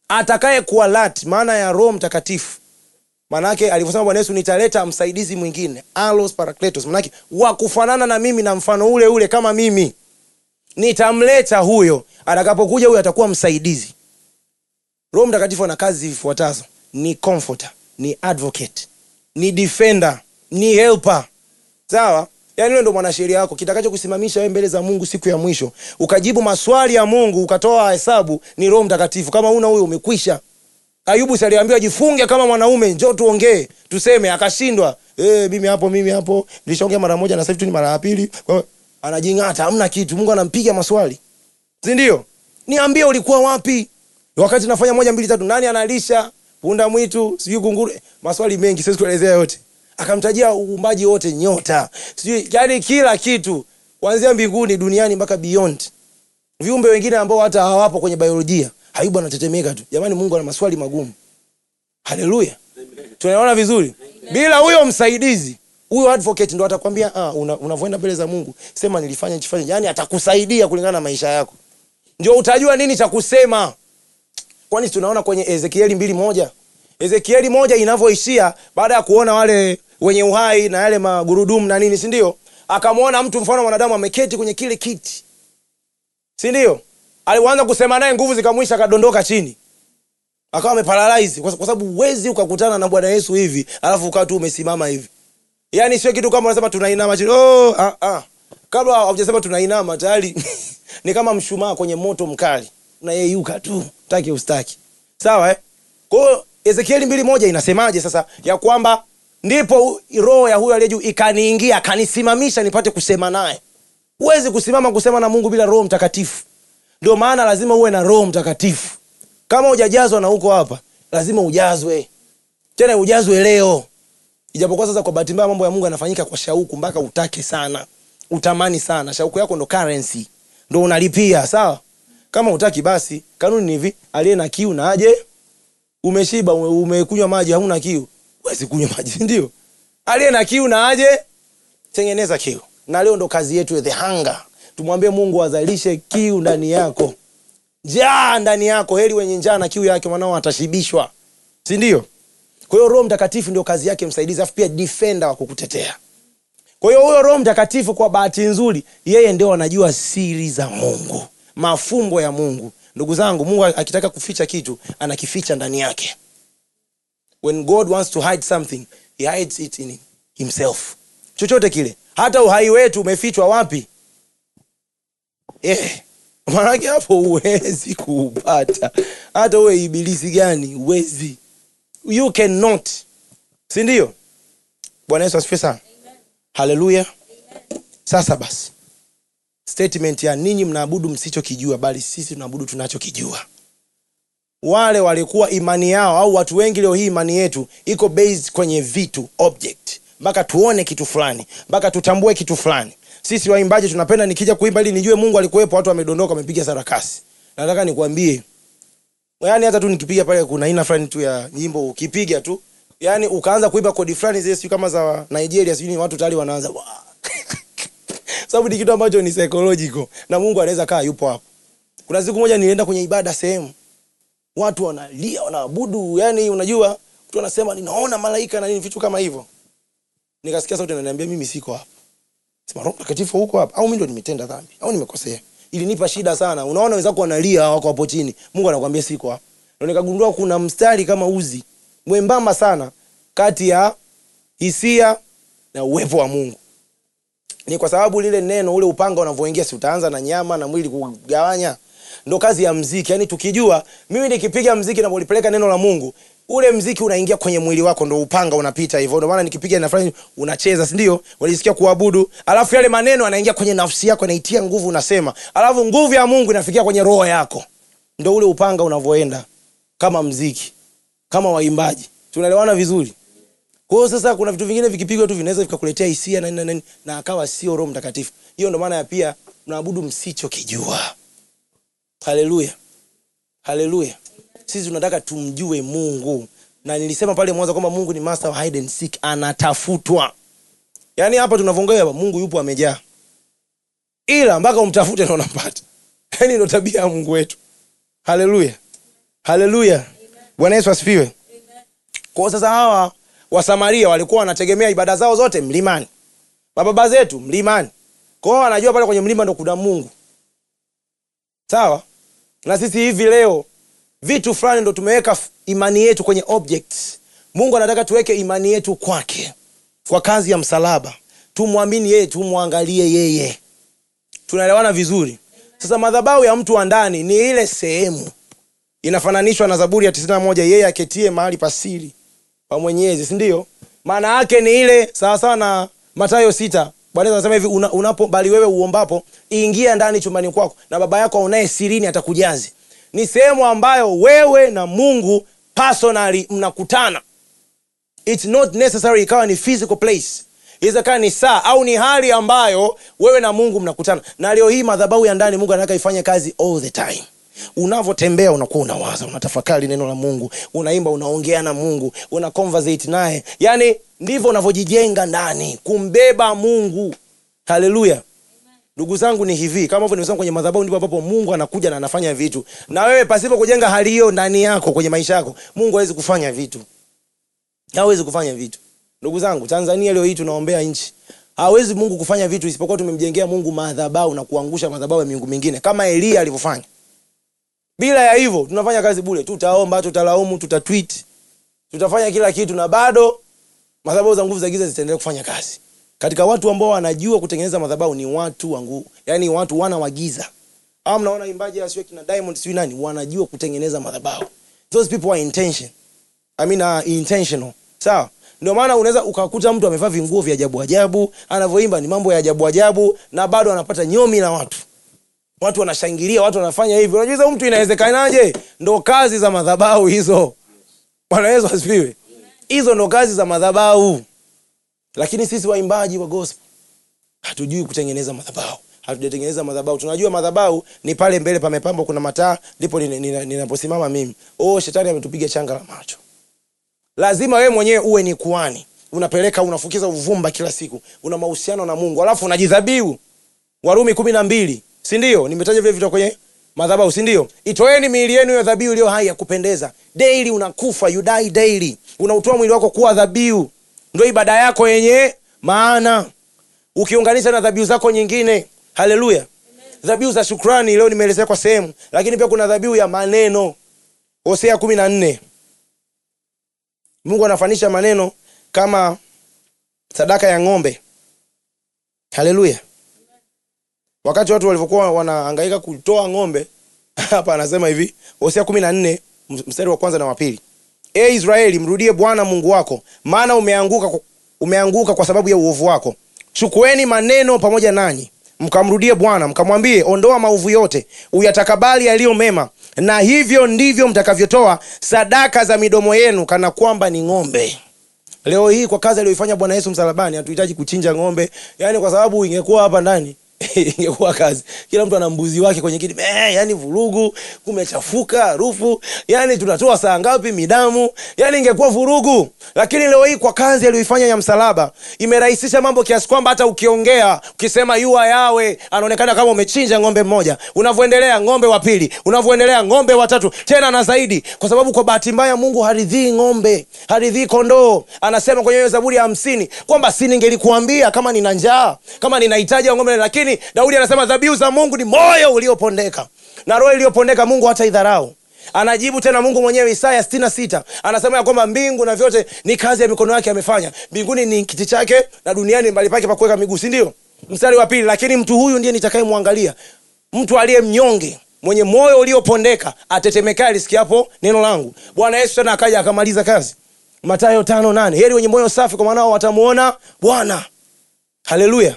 Atakaye kualat, maana ya Roho Mtakatifu. Maana yake alivyosema Bwana Yesu, nitaleta msaidizi mwingine, Allos Parakletos, maana yake wa kufanana na mimi na mfano ule ule kama mimi. Nitamleta huyo, atakapokuja huyo atakuwa msaidizi. Roho Mtakatifu ana kazi zifuatazo: ni comforter, ni advocate, ni defender, ni helper. Sawa? Yaani wewe ndio mwanasheria wako, kitakacho kusimamisha wewe mbele za Mungu siku ya mwisho, ukajibu maswali ya Mungu, ukatoa hesabu, ni Roho Mtakatifu. Kama una huyo umekwisha. Ayubu aliambiwa jifunge kama mwanaume, njoo tuongee, tuseme, akashindwa. Mimi hapo, nilishaongea mara moja na sasa hivi tu ni mara ya pili. Kwa hiyo anajingata, hamna kitu. Mungu anampiga maswali. Si ndio? Niambie ulikuwa wapi? Wakati nafanya 1 2 3, nani analisha? Punda mwitu, sijui kunguru, maswali mengi siwezi kuelezea yote. Akamtajia uumbaji wote, nyota, sijui, yani kila kitu, kuanzia mbinguni, duniani mpaka beyond. Viumbe wengine ambao hata hawapo kwenye biolojia. Ayubu anatetemeka tu. Jamani, Mungu ana maswali magumu. Haleluya. Tunaona vizuri? Amen. Bila huyo msaidizi, huyo advocate ndo atakwambia unavoenda mbele za Mungu, sema nilifanya nifanye. Yani atakusaidia kulingana na maisha yako. Ndio utajua nini cha kusema. Kwani tunaona kwenye Ezekieli 2:1. Ezekieli 1 inavyoishia, baada ya kuona wale wenye uhai na yale magurudumu na nini, si ndio? Akamwona mtu mfano mwanadamu ameketi kwenye kile kiti. Si ndio? Alianza kusema naye, nguvu zikamwisha, akadondoka chini. Akawa ameparalyze kwa sababu huwezi ukakutana na Bwana Yesu hivi alafu ukaa tu umesimama hivi. Yaani sio kitu kama unasema tunainama chini. Kabla hujasema tunainama tayari ni kama mshumaa kwenye moto mkali. Unayeyuka tu, utaki ustaki. Sawa eh? Kwa hiyo Ezekieli 2:1 inasemaje sasa? Ya kwamba ndipo roho ya huyo aliye juu ikaniingia, kanisimamisha nipate kusema naye. Huwezi kusimama kusema na Mungu bila Roho Mtakatifu. Ndio maana lazima uwe na Roho Mtakatifu. Kama hujajazwa na huko hapa, lazima ujazwe. Tena ujazwe leo. Ijapokuwa sasa kwa bahati mbaya mambo ya Mungu yanafanyika kwa shauku mpaka utake sana. Utamani sana. Shauku yako ndo currency. Ndo unalipia, sawa? Kama utaki basi, kanuni ni hivi, aliye na kiu na aje. Umeshiba, umekunywa maji, hauna kiu, huwezi kunywa maji, ndio? Aliye na kiu na aje, tengeneza kiu. Na leo ndo kazi yetu, the hunger. Tumwambie Mungu azalishe kiu ndani yako. Njaa ndani yako, heri wenye njaa na kiu yake wanao atashibishwa. Si ndio? Kwa hiyo Roho Mtakatifu ndio kazi yake, msaidizi, afu pia defender wa kukutetea. Kwa hiyo huyo Roho Mtakatifu kwa bahati nzuri, yeye ndio anajua siri za Mungu, mafumbo ya Mungu. Ndugu zangu, Mungu akitaka kuficha kitu, anakificha ndani yake. When God wants to hide something, he hides it in himself. Chochote kile. Hata uhai wetu umefichwa wapi? Maana hapo huwezi kupata. Hata wewe ibilisi gani huwezi. You cannot. Si ndio? Bwana Yesu asifiwe sana. Haleluya. Sasa basi, statement ya ninyi mnaabudu msichokijua, bali sisi tunaabudu tunachokijua. Wale walikuwa imani yao, au watu wengi leo hii imani yetu iko based kwenye vitu, object. Mpaka tuone kitu fulani, mpaka tutambue kitu fulani. Sisi waimbaji tunapenda nikija kuimba ili nijue Mungu alikuwepo, watu wamedondoka wamepiga sarakasi. Nataka nikwambie, yaani hata tu nikipiga pale kuna aina fulani tu ya nyimbo ukipiga tu, yaani ukaanza kuimba kodi fulani zile sio kama za Nigeria, sio, watu tayari wanaanza sababu ni kitu ambacho ni psychological na Mungu anaweza kaa yupo hapo. Kuna siku moja nilienda kwenye ibada sehemu, watu wanalia, wanaabudu, yani unajua mtu anasema ninaona malaika na nini, vitu kama hivyo. Nikasikia sauti inaniambia mimi siko hapa. Sema Roho Mtakatifu huko hapa, au mimi ndo nimetenda dhambi au nimekosea? Ilinipa shida sana. Unaona wenzako wanalia wako hapo chini, Mungu anakuambia siko hapa. Ndio nikagundua kuna mstari kama uzi mwembamba sana kati ya hisia na uwepo wa Mungu. Ni kwa sababu lile neno, ule upanga unavoingia, si utaanza na nyama na mwili kugawanya. Ndio kazi ya muziki. Yaani tukijua mimi nikipiga muziki na nilipeleka neno la Mungu, ule mziki unaingia kwenye mwili wako, ndo upanga unapita hivyo. Ndio maana nikipiga na fulani unacheza, si ndio? Unajisikia kuabudu. Alafu yale maneno yanaingia kwenye nafsi yako, yanaitia nguvu, unasema. Alafu nguvu ya Mungu inafikia kwenye roho yako. Ndio ule upanga unavoenda kama mziki, kama waimbaji. Tunaelewana vizuri? Kwa hiyo sasa kuna vitu vingine vikipigwa tu vinaweza vikakuletea hisia na akawa sio Roho Mtakatifu. Hiyo ndio maana ya pia mnaabudu msichokijua. Haleluya. Haleluya. Sisi tunataka tumjue Mungu. Na nilisema pale mwanzo kwamba Mungu ni master of hide and seek, anatafutwa. Yaani hapa tunavongea hapa Mungu yupo amejaa. Ila mpaka umtafute ndio unampata. Yaani ndio tabia ya Mungu wetu. Haleluya. Haleluya. Bwana Yesu asifiwe. Kwa sasa hawa wa Samaria walikuwa wanategemea ibada zao zote mlimani. Baba zetu mlimani. Kwa hiyo wanajua pale kwenye mlima ndo kuna Mungu. Sawa? Na sisi hivi leo vitu fulani ndo tumeweka imani yetu kwenye objects. Mungu anataka tuweke imani yetu kwake, kwa kazi ya msalaba. Tumwamini yeye, tumwangalie yeye. Tunaelewana vizuri? Sasa madhabahu ya mtu wa ndani ni ile sehemu. Inafananishwa na Zaburi ya 91, yeye aketie mahali pasiri pa Mwenyezi, si ndio? Maana yake ni ile sawa sawa na Mathayo 6. Bwana anasema hivi, bali wewe uombapo, ingia ndani chumbani kwako na baba yako aonaye sirini atakujazi. Ni sehemu ambayo wewe na Mungu personally mnakutana. It's not necessary ikawa ni physical place. Inaweza kuwa ni saa au ni hali ambayo wewe na Mungu mnakutana. Na leo hii madhabahu ya ndani Mungu anataka ifanye kazi all the time. Unavotembea unakuwa unawaza, unatafakari neno la Mungu, unaimba, unaongea na Mungu, una conversate naye. Yaani ndivyo unavojijenga ndani, kumbeba Mungu. Haleluya. Ndugu zangu ni hivi, kama hivyo nimesema kwenye madhabahu ndipo ambapo Mungu anakuja na anafanya vitu. Na wewe pasipo kujenga hali hiyo ndani yako kwenye maisha yako, Mungu hawezi kufanya vitu. Hawezi kufanya vitu. Ndugu zangu, Tanzania leo hii tunaombea nchi. Hawezi Mungu kufanya vitu isipokuwa tumemjengea Mungu madhabahu na kuangusha madhabahu ya miungu mingine kama Elia alivyofanya. Bila ya hivyo tunafanya kazi bure. Tutaomba, tutalaumu, tutatweet, tutafanya kila kitu na bado madhabahu za nguvu za giza zitaendelea kufanya kazi. Katika watu ambao wanajua kutengeneza madhabahu ni watu wangu, yani watu wana wa giza. Au mnaona imbaji asiwe kina Diamond siwi nani, wanajua kutengeneza madhabahu. Those people are intentional. Sawa? Ndio maana unaweza ukakuta mtu amevaa vinguo vya ajabu ajabu, anavyoimba ni mambo ya ajabu ajabu na bado anapata nyomi na watu. Watu wanashangilia, watu wanafanya hivyo. Unajua hizo mtu inawezekanaje? Ndio kazi za madhabahu hizo. Bwana Yesu asifiwe. Hizo ndio kazi za madhabahu. Lakini sisi waimbaji wa gospel hatujui kutengeneza madhabahu. Hatujatengeneza madhabahu. Tunajua madhabahu ni pale mbele pamepambwa kuna mataa, ndipo ninaposimama mimi. Shetani ametupiga changa la macho. Lazima wewe mwenyewe uwe ni kuhani. Unapeleka, unafukiza uvumba kila siku. Una mahusiano na Mungu. Alafu unajidhabihu. Warumi 12. Si ndio? Nimetaja vile vitu kwenye madhabahu, si ndio? Itoeni miili yenu hiyo dhabihu iliyo hai ya kupendeza. Daily unakufa, you die daily. Unautoa mwili wako kuwa dhabihu. Ndio ibada yako yenye maana. Ukiunganisha na dhabihu zako nyingine. Haleluya. Dhabihu za shukrani leo nimeelezea kwa sehemu, lakini pia kuna dhabihu ya maneno. Hosea 14. Mungu anafanisha maneno kama sadaka ya ng'ombe. Haleluya. Wakati watu walivyokuwa wanahangaika kutoa ng'ombe, hapa anasema hivi, Hosea 14 mstari wa kwanza na wa pili. Israeli, mrudie Bwana Mungu wako, maana umeanguka kwa sababu ya uovu wako. Chukueni maneno pamoja nanyi, mkamrudie Bwana, mkamwambie, ondoa maovu yote, uyatakabali yaliyo mema, na hivyo ndivyo mtakavyotoa sadaka za midomo yenu kana kwamba ni ng'ombe. Leo hii kwa kazi aliyoifanya Bwana Yesu msalabani, hatuhitaji kuchinja ng'ombe, yani kwa sababu ingekuwa hapa ndani ingekuwa kazi. Kila mtu ana mbuzi wake kwenye kiti. Yani vurugu, kumechafuka, harufu. Yani tunatoa saa ngapi midamu? Yani ingekuwa vurugu. Lakini leo hii kwa kazi aliyoifanya ya msalaba, imerahisisha mambo kiasi kwamba hata ukiongea, ukisema yua yawe, anaonekana kama umechinja ng'ombe mmoja. Unavoendelea ng'ombe wa pili, unavoendelea ng'ombe wa tatu, tena na zaidi. Kwa sababu kwa bahati mbaya Mungu haridhii ng'ombe, haridhii kondoo. Anasema kwenye Zaburi ya 50 kwamba si ningelikuambia kama nina njaa, kama ninahitaji ng'ombe, lakini Daudi anasema dhabihu za Mungu ni moyo uliopondeka. Na roho iliyopondeka Mungu hata idharau. Anajibu tena Mungu mwenyewe Isaya 66. Anasema ya kwamba mbingu na vyote ni kazi ya mikono yake amefanya. Mbinguni ni kiti chake na duniani mahali pake pa kuweka miguu, si ndio? Mstari wa pili, lakini mtu huyu ndiye nitakayemwangalia. Mtu aliye mnyonge, mwenye moyo uliopondeka atetemeka lisikiapo neno langu. Bwana Yesu tena akaja akamaliza kazi. Mathayo 5:8. Heri wenye moyo safi kwa maana watamuona Bwana. Haleluya.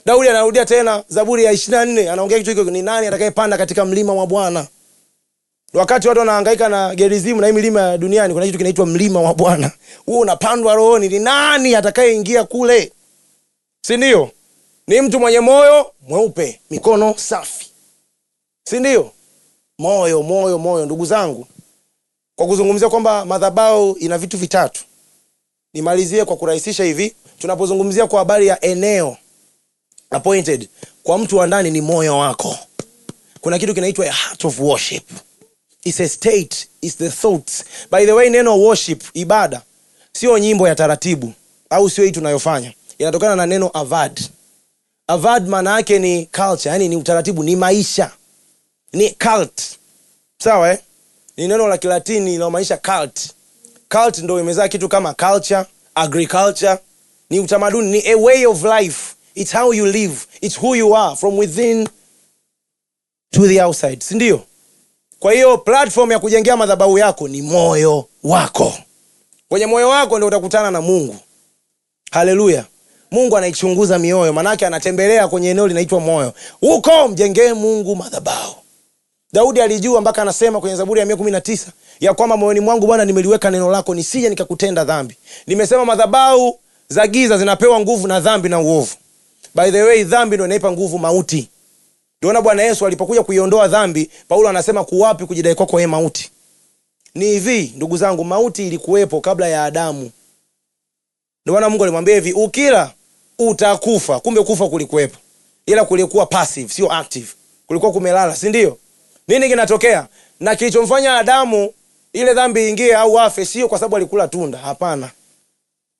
Daudi anarudia tena Zaburi ya 24, anaongea kitu hiko, ni nani atakayepanda katika mlima wa Bwana? Wakati watu wanahangaika na Gerizimu na hii milima ya duniani, kuna kitu kinaitwa mlima wa Bwana. Huo unapandwa rohoni. Ni nani atakayeingia kule? Si ndio? Ni mtu mwenye moyo mweupe, mikono safi. Si ndio? Moyo ndugu zangu. Kwa kuzungumzia kwamba madhabahu ina vitu vitatu, nimalizie kwa kurahisisha hivi. Tunapozungumzia kwa habari ya eneo appointed, kwa mtu wa ndani ni moyo wako. Kuna kitu kinaitwa a heart of worship. It's a state, it's the thoughts. By the way, neno worship, ibada, sio nyimbo ya taratibu au sio hii tunayofanya. Inatokana na neno avad. Avad maana yake ni culture, yani ni utaratibu, ni maisha. Ni cult. Sawa Ni neno la Kilatini linalomaanisha cult. Cult ndio imezaa kitu kama culture, agriculture, ni utamaduni, ni a way of life. It's how you live. It's who you are from within to the outside. Si ndio? Kwa hiyo platform ya kujengea madhabahu yako ni moyo wako. Kwenye moyo wako ndio utakutana na Mungu. Haleluya. Mungu anaichunguza mioyo, maana yake anatembelea kwenye eneo linaitwa moyo. Huko mjengee Mungu madhabahu. Daudi alijua mpaka anasema kwenye Zaburi ya 119 ya kwamba moyoni mwangu Bwana nimeliweka neno lako nisije nikakutenda dhambi. Nimesema madhabahu za giza zinapewa nguvu na dhambi na uovu. By the way, dhambi ndio inaipa nguvu mauti. Ndio Bwana Yesu alipokuja kuiondoa dhambi, Paulo anasema kuwapi kujidai kwako wewe mauti. Ni hivi ndugu zangu, mauti ilikuwepo kabla ya Adamu. Ndio Mungu alimwambia hivi, ukila utakufa. Kumbe kufa kulikuwepo, ila kulikuwa passive, sio active. Kulikuwa kumelala, si ndio? Nini kinatokea? Na kilichomfanya Adamu ile dhambi ingie au afe sio kwa sababu alikula tunda, hapana.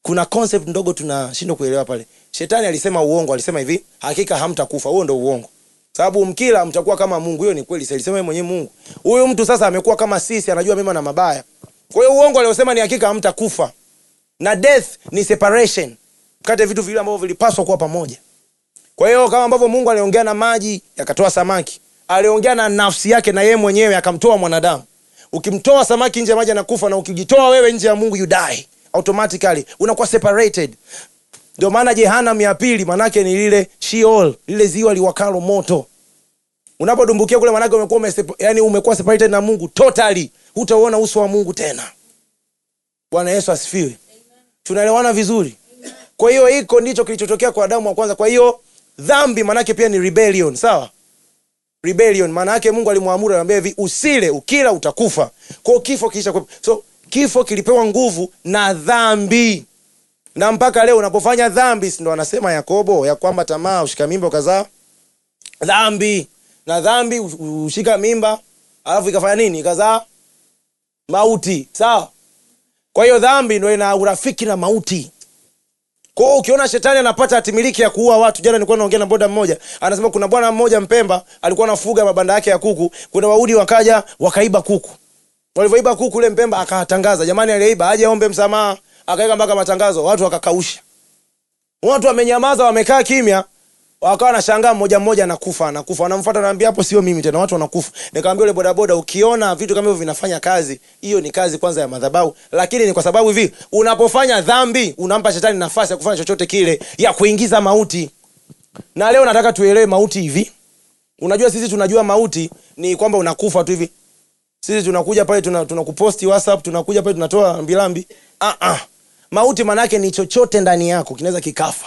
Kuna concept ndogo tunashindwa kuelewa pale. Shetani alisema uongo, alisema hivi, hakika hamtakufa. Huo ndio uongo. Sababu mkila mtakuwa kama Mungu. Hiyo ni kweli, alisema yeye mwenyewe Mungu. Huyo mtu sasa amekuwa kama sisi, anajua mema na mabaya. Kwa hiyo uongo aliosema ni hakika hamtakufa. Na death ni separation kati ya vitu vile ambavyo vilipaswa kuwa pamoja. Kwa hiyo kama ambavyo Mungu aliongea na maji yakatoa samaki, aliongea na nafsi yake na yeye mwenyewe akamtoa mwanadamu. Ukimtoa samaki nje ya maji anakufa, na ukijitoa wewe nje ya Mungu you die automatically, unakuwa separated. Ndio maana Jehanamu ya pili manake ni lile Sheol, lile ziwa liwakalo moto. Unapodumbukia kule manake umekuwa separated na Mungu totally. Hutaona uso wa Mungu tena. Bwana Yesu asifiwe. Tunaelewana vizuri? Kwa hiyo hiko ndicho kilichotokea kwa Adamu wa kwanza. Kwa hiyo dhambi manake pia ni rebellion, sawa? Rebellion maana yake Mungu alimwamuru anambia hivi, usile, ukila utakufa. Kwa hiyo kifo kisha so kifo kilipewa nguvu na dhambi. Na mpaka leo unapofanya dhambi, ndio anasema Yakobo ya kwamba tamaa ushika mimba ukazaa dhambi, na dhambi ushika mimba alafu ikafanya nini? Ikazaa mauti, sawa? Kwa hiyo dhambi ndio ina urafiki na mauti. Kwa hiyo ukiona shetani anapata hatimiliki ya kuua watu, jana nilikuwa naongea na boda mmoja, anasema kuna bwana mmoja Mpemba alikuwa anafuga mabanda yake ya kuku, kuna Wayahudi wakaja wakaiba kuku. Walivyoiba kuku ule Mpemba akatangaza, jamani aliyeiba aje aombe msamaha, akaweka mpaka matangazo, watu wakakausha. Watu wamenyamaza, wamekaa kimya, wakawa wanashangaa mmoja mmoja anakufa. Wanamfuata anamwambia hapo sio mimi tena, watu wanakufa. Nikamwambia yule boda boda, ukiona vitu kama hivyo vinafanya kazi, hiyo ni kazi kwanza ya madhabahu, lakini ni kwa sababu hivi unapofanya dhambi unampa shetani nafasi ya kufanya chochote kile ya kuingiza mauti. Na leo nataka tuelewe mauti hivi. Unajua sisi tunajua mauti ni kwamba unakufa tu hivi. Sisi tunakuja pale tunakuposti WhatsApp, tunakuja pale tunatoa mbilambi. Mauti maana yake ni chochote ndani yako kinaweza kikafa.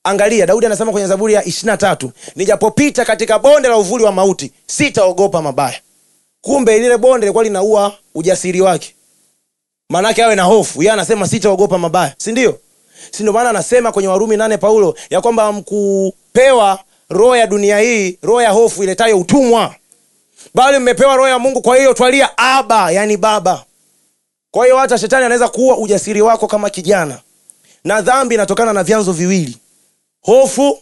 Angalia, Daudi anasema kwenye Zaburi ya 23, nijapopita katika bonde la uvuli wa mauti, sitaogopa mabaya. Kumbe lile bonde lilikuwa linaua ujasiri wake. Maana yake awe na hofu. Yeye anasema sitaogopa mabaya, si ndio? Si ndio maana anasema kwenye Warumi 8 Paulo ya kwamba hamkupewa roho ya dunia hii, roho ya hofu iletayo utumwa, bali mmepewa roho ya Mungu. Kwa hiyo twalia Aba, yani baba. Kwa hiyo hata shetani anaweza kuua ujasiri wako kama kijana. Na dhambi inatokana na vyanzo viwili, hofu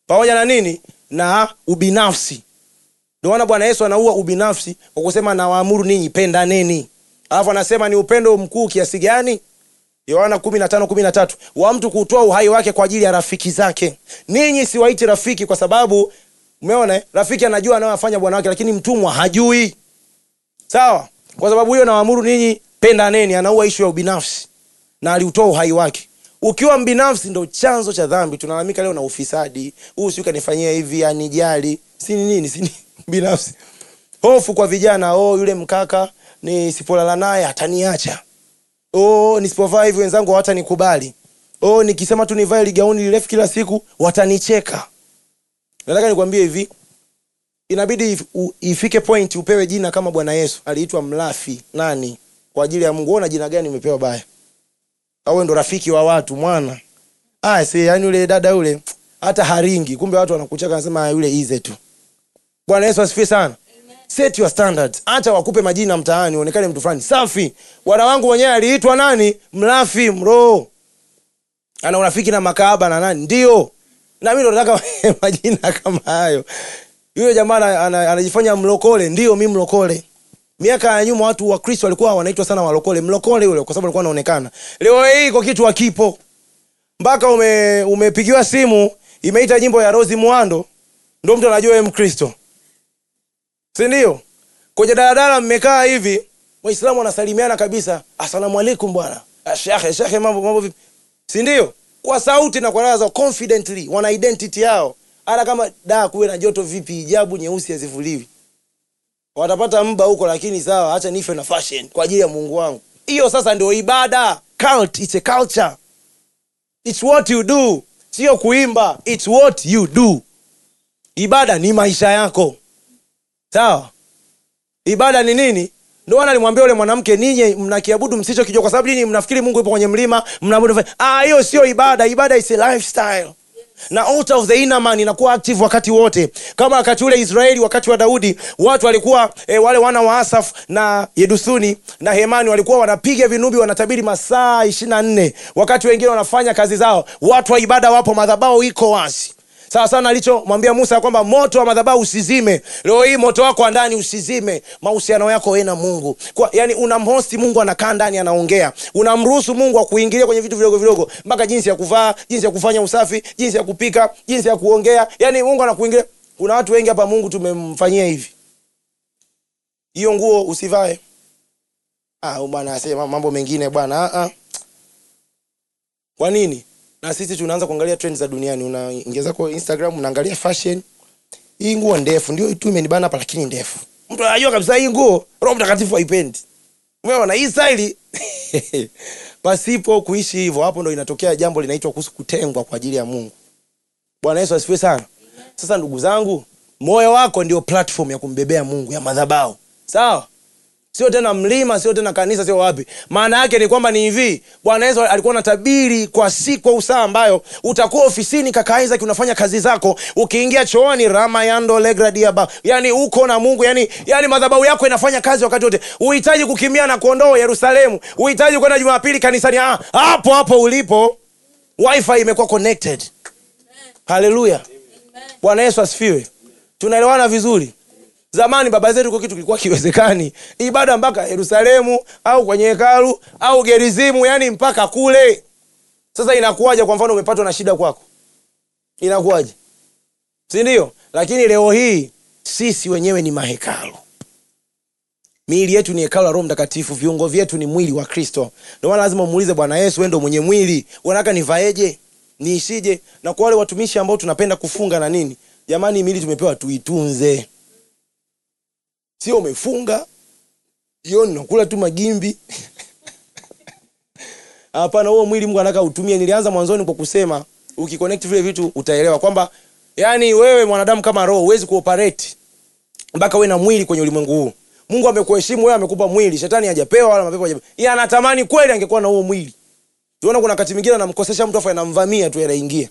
pamoja na nini? Na ubinafsi. Ndio maana Bwana Yesu anaua ubinafsi kwa kusema nawaamuru ninyi pendaneni. Alafu anasema ni upendo mkuu kiasi gani? Yohana 15:13, wa mtu kutoa uhai wake kwa ajili ya rafiki zake. Ninyi siwaiti rafiki kwa sababu Umeona? Rafiki anajua anayofanya bwana wake, lakini mtumwa hajui. Sawa? Kwa sababu hiyo nawaamuru ninyi pendaneni. Anaua issue ya ubinafsi na aliutoa uhai wake. Ukiwa mbinafsi ndo chanzo cha dhambi. Tunalalamika leo na ufisadi. Si kanifanyia hivi, anijali. Si nini, si binafsi. Hofu kwa vijana, yule mkaka nisipolala naye ataniacha. Nisipovaa hivi wenzangu hawatanikubali. Nikisema tu nivae ligauni lirefu kila siku watanicheka. Nataka nikwambie hivi, inabidi ifike point upewe jina kama Bwana Yesu. Aliitwa mlafi. Nani? Kwa ajili ya Mungu. Ona jina gani umepewa baya? Au ndo rafiki wa watu mwana? Yani yule dada yule hata haringi. Kumbe watu wanakucheka wanasema yule ize tu. Bwana Yesu asifiwe sana. Amen. Set your standards. Acha wakupe majina mtaani uonekane mtu fulani safi. Bwana wangu mwenyewe aliitwa nani? Mlafi, mroho. Ana urafiki na makahaba na nani? Ndio. Na mimi ndo nataka majina kama hayo. Yule jamaa anajifanya mlokole. Ndio mimi mlokole. Miaka ya nyuma watu wa Kristo walikuwa wanaitwa sana walokole. Mlokole yule kwa sababu alikuwa anaonekana. Leo hii kwa kitu hakipo. Mpaka umepigiwa simu imeita nyimbo ya Rose Muhando ndio mtu anajua yeye Mkristo. Si ndio? Kwenye daladala mmekaa hivi, Waislamu wanasalimiana kabisa. Asalamu alaykum bwana. Shekhe mambo vipi? Si ndio? Kwa sauti na kwa raza confidently, wana identity yao. Hata kama kuwe na joto vipi, hijabu nyeusi hazivuliwi. Watapata mba huko, lakini sawa, acha nife na fashion kwa ajili ya Mungu wangu. Hiyo sasa ndio ibada. Cult, it's a culture. It's what you do. Sio kuimba, it's what you do. Ibada ni maisha yako. Sawa? Ibada ni nini? Ndio alimwambia yule mwanamke, ninyi mnakiabudu msichokijua kwa sababu ninyi mnafikiri Mungu yupo kwenye mlima, mnaabudu. Hiyo sio ibada. Ibada is a lifestyle. Na altar of the inner man inakuwa active wakati wote. Kama wakati ule Israeli, wakati wa Daudi, watu walikuwa wale wana wa Asaf na Yedusuni na Hemani walikuwa wanapiga vinubi, wanatabiri masaa 24. Wakati wengine wanafanya kazi zao, watu wa ibada wapo, madhabahu iko wazi. Sawa sana alichomwambia Musa kwamba moto wa madhabahu usizime. Leo hii moto wako wa ndani usizime. Mahusiano yako wewe na Mungu. Yani unamhosti Mungu, anakaa ndani anaongea. Unamruhusu Mungu akuingilie kwenye vitu vidogo vidogo, mpaka jinsi ya kuvaa, jinsi ya kufanya usafi, jinsi ya kupika, jinsi ya kuongea. Yani Mungu anakuingilia. Kuna watu wengi hapa Mungu tumemfanyia hivi. Hiyo nguo usivae. Bwana asema mambo mengine bwana. Kwa nini? Na sisi tunaanza kuangalia trends za duniani. Unaingiza kwa Instagram unaangalia fashion. Hii nguo ndefu ndio tu imenibana hapa, lakini ndefu. Mtu anajua kabisa hii nguo Roho Mtakatifu haipendi. Umeona hii style? Pasipo kuishi hivyo, hapo ndo inatokea jambo linaitwa kutengwa kwa ajili ya Mungu. Bwana Yesu asifiwe sana. Sasa ndugu zangu, moyo wako ndio platform ya kumbebea Mungu, ya madhabahu. Sawa? Sio tena mlima, sio tena kanisa, sio wapi. Maana yake ni kwamba ni hivi. Bwana Yesu alikuwa anatabiri kwa siku au saa ambayo utakuwa ofisini kaka Isaac unafanya kazi zako, ukiingia chooni rama yando legradiaba. Yani uko na Mungu, yani madhabahu yako inafanya kazi wakati wote. Uhitaji kukimbia na kondoo Yerusalemu, uhitaji kwenda Jumapili kanisani. Hapo ulipo wifi imekuwa connected. Haleluya. Bwana Yesu asifiwe. Tunaelewana vizuri? Zamani baba zetu kwa kitu kilikuwa kiwezekani. Ibada mpaka Yerusalemu au kwenye hekalu au Gerizimu, yani mpaka kule. Sasa inakuwaje kwa mfano umepatwa na shida kwako? Inakuwaje? Si ndio? Lakini leo hii sisi wenyewe ni mahekalu. Miili yetu ni hekalu la Roho Mtakatifu, viungo vyetu ni mwili wa Kristo. Ndio maana lazima muulize Bwana Yesu, wewe ndio mwenye mwili, unataka nivaeje? Niishije? Na kwa wale watumishi ambao tunapenda kufunga na nini? Jamani, miili tumepewa tuitunze. Sio umefunga jioni nakula tu magimbi. Hapana, huo mwili Mungu anataka utumie. Nilianza mwanzoni kwa kusema ukiconnect vile vitu utaelewa kwamba yani wewe mwanadamu kama roho huwezi kuoperate mpaka wewe na mwili kwenye ulimwengu huu. Mungu amekuheshimu wewe, amekupa mwili. Shetani hajapewa wala mapepo hajapewa. Yeye anatamani kweli angekuwa na huo mwili. Tunaona kuna wakati mwingine anamkosesha mtu afa anamvamia tu anaingia.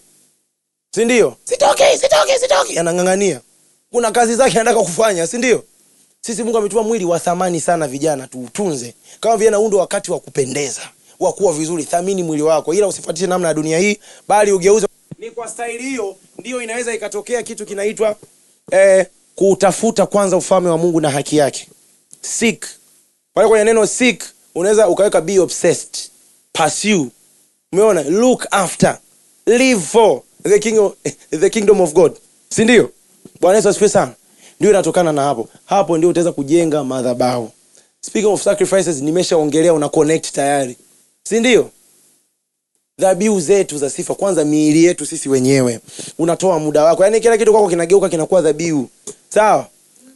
Si ndio? Sitoki. Anangangania. Kuna kazi zake anataka kufanya, si ndio? Sisi Mungu ametupa mwili wa thamani sana vijana, tuutunze. Kama vijana huu ndio wakati wa kupendeza, wa kuwa vizuri. Thamini mwili wako, ila usifuatishe namna ya dunia hii, bali ugeuze. Ni kwa style hiyo ndio inaweza ikatokea kitu kinaitwa kutafuta kwanza ufalme wa Mungu na haki yake. Seek. Pale kwenye neno seek unaweza ukaweka be obsessed, pursue. Umeona? Look after, live for the kingdom of God. Si ndio? Bwana Yesu asifiwe sana. Ndio inatokana na hapo. Hapo ndio utaweza kujenga madhabahu. Speaking of sacrifices, nimeshaongelea una connect tayari. Si ndio? Dhabihu zetu za sifa, kwanza miili yetu sisi wenyewe. Unatoa muda wako. Yaani kila kitu kwako kinageuka kinakuwa dhabihu. Sawa?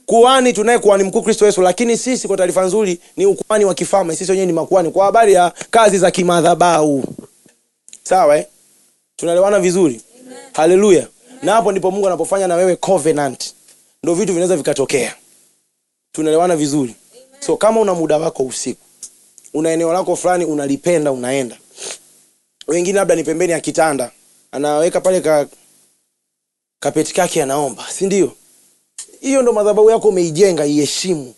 Kuhani tunayekuwa ni mkuu Kristo Yesu, lakini sisi kwa taarifa nzuri ni ukuhani wa kifalme. Sisi wenyewe ni makuhani kwa habari ya kazi za kimadhabahu. Sawa Tunaelewana vizuri? Haleluya. Na hapo ndipo Mungu anapofanya na wewe covenant. Ndio vitu vinaweza vikatokea. Tunaelewana vizuri? So kama una muda wako usiku, una eneo lako fulani unalipenda, unaenda. Wengine labda ni pembeni ya kitanda, anaweka pale kapeti kake anaomba, si ndio? Hiyo ndo madhabahu yako umeijenga, iheshimu.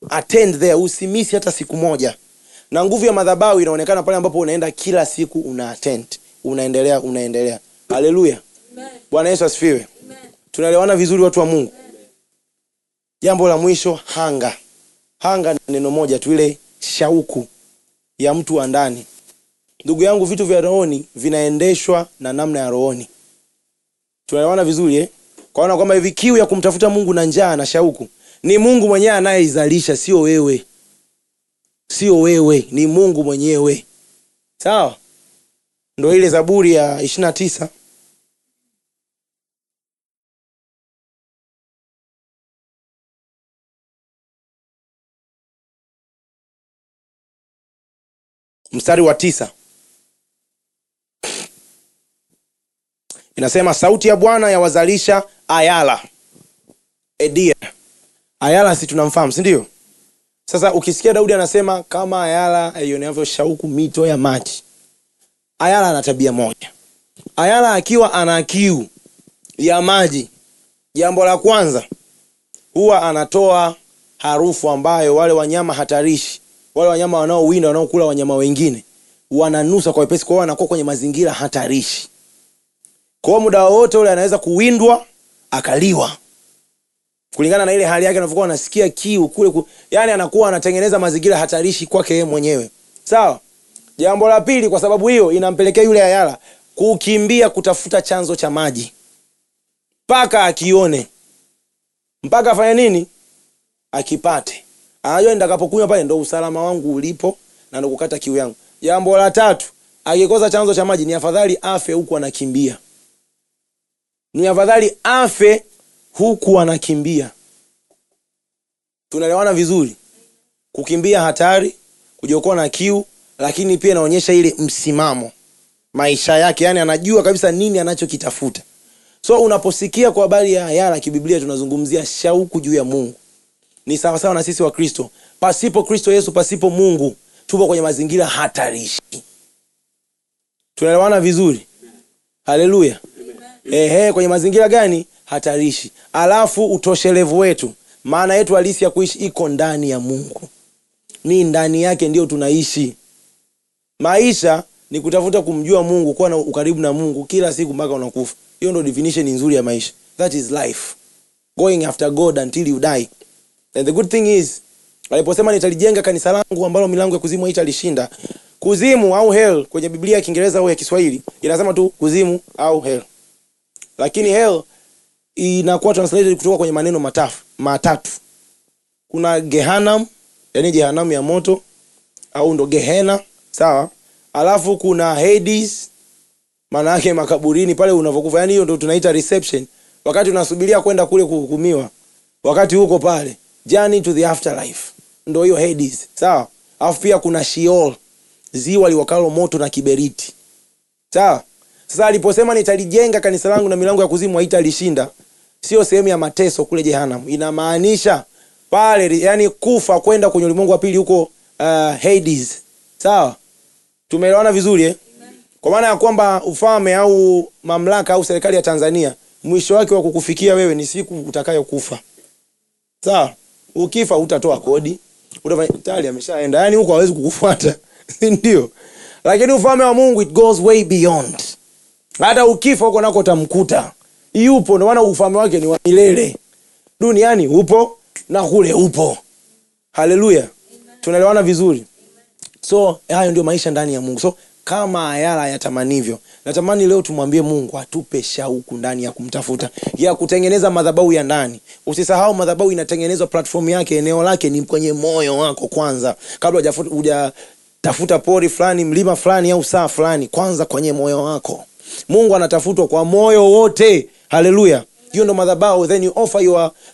Attend there, usimisi hata siku moja. Na nguvu ya madhabahu inaonekana pale ambapo unaenda kila siku, una attend, unaendelea. Haleluya. Bwana Yesu asifiwe. Tunaelewana vizuri watu wa Mungu? Jambo la mwisho, hanga. Hanga ni neno moja tu, ile shauku ya mtu wa ndani. Ndugu yangu, vitu vya rohoni vinaendeshwa na namna ya rohoni. Tunaelewana vizuri Kwaona kwamba hivi kiu ya kumtafuta Mungu na njaa na shauku ni Mungu mwenyewe anayeizalisha, sio wewe. Sio wewe, ni Mungu mwenyewe. Sawa? Ndio ile Zaburi ya 29 mstari wa 9. Inasema sauti ya Bwana yawazalisha ayala. Edia. Ayala si tunamfahamu, si ndio? Sasa ukisikia Daudi anasema kama ayala ionavyo shauku mito ya maji. Ayala ana tabia moja. Ayala akiwa ana kiu ya maji, jambo la kwanza huwa anatoa harufu ambayo wale wanyama hatarishi, wale wanyama wanaowinda, wanaokula wanyama wengine, wananusa kwa wepesi, kwa hiyo anakuwa kwenye mazingira hatarishi. Kwa muda wote ule anaweza kuwindwa, akaliwa. Kulingana na ile hali yake anavyokuwa anasikia kiu kule yani anakuwa anatengeneza mazingira hatarishi kwake yeye mwenyewe. Sawa? Jambo la pili, kwa sababu hiyo inampelekea yule ayala kukimbia kutafuta chanzo cha maji. Mpaka akione. Mpaka afanye nini? Akipate. Anajua nitakapokunywa pale ndo usalama wangu ulipo na ndo kukata kiu yangu. Jambo la tatu, akikosa chanzo cha maji ni afadhali afe huku anakimbia. Ni afadhali afe huku anakimbia. Tunaelewana vizuri? Kukimbia hatari, kujiokoa na kiu, lakini pia inaonyesha ile msimamo maisha yake, yani anajua kabisa nini anachokitafuta. So unaposikia kwa habari ya ayala kibiblia tunazungumzia shauku juu ya Mungu. Ni sawa sawa na sisi wa Kristo. Pasipo Kristo Yesu, pasipo Mungu, tupo kwenye mazingira hatarishi. Tunaelewana vizuri? Haleluya. Kwenye mazingira gani? Hatarishi. Alafu utoshelevu wetu, maana yetu halisi ya kuishi iko ndani ya Mungu. Ni ndani yake ndio tunaishi. Maisha ni kutafuta kumjua Mungu, kuwa na ukaribu na Mungu kila siku mpaka unakufa. Hiyo ndio definition nzuri ya maisha. That is life. Going after God until you die. And the good thing is, aliposema nitalijenga kanisa langu ambalo milango ya kuzimu haitalishinda. Kuzimu au hell kwenye Biblia ya Kiingereza au ya Kiswahili inasema tu kuzimu au hell. Lakini hell inakuwa translated kutoka kwenye maneno matatu. Kuna Gehanam, yani jehanamu ya moto au ndo Gehenna, sawa? Alafu kuna Hades, maana yake makaburini pale unavokufa. Yani hiyo ndo tunaita reception. Wakati unasubiria kwenda kule kuhukumiwa, wakati huko pale, journey to the afterlife, ndo hiyo Hades, sawa? Alafu pia kuna Sheol, ziwa liwakalo moto na kiberiti. Sawa? Sasa aliposema nitalijenga kanisa langu na milango ya kuzimu haitalishinda, sio sehemu ya mateso kule jehanamu. Inamaanisha pale, yani kufa kwenda kwenye ulimwengu wa pili huko Hades. Sawa? Tumeelewana vizuri Kwa maana ya kwamba ufalme au mamlaka au serikali ya Tanzania mwisho wake wa kukufikia wewe ni siku utakayokufa. Sawa? Ukifa utatoa kodi, utafanya tayari ameshaenda. Yani huko hawezi kukufuata. Ndio. Lakini ufalme wa Mungu it goes way beyond. Hata ukifa huko nako utamkuta. Yupo, ndio maana ufalme wake ni wa milele. Duniani upo na kule upo. Haleluya. Tunaelewana vizuri? So hayo ndio maisha ndani ya Mungu. So kama ayala yatamanivyo. Natamani leo tumwambie Mungu atupe shauku ndani ya kumtafuta, ya kutengeneza madhabahu ya ndani. Usisahau madhabahu inatengenezwa platform yake, eneo lake ni kwenye moyo wako kwanza. Kabla hujatafuta pori fulani, mlima fulani au saa fulani, kwanza kwenye moyo wako. Mungu anatafutwa kwa moyo wote. Haleluya. Hiyo ndo madhabahu. Then you offer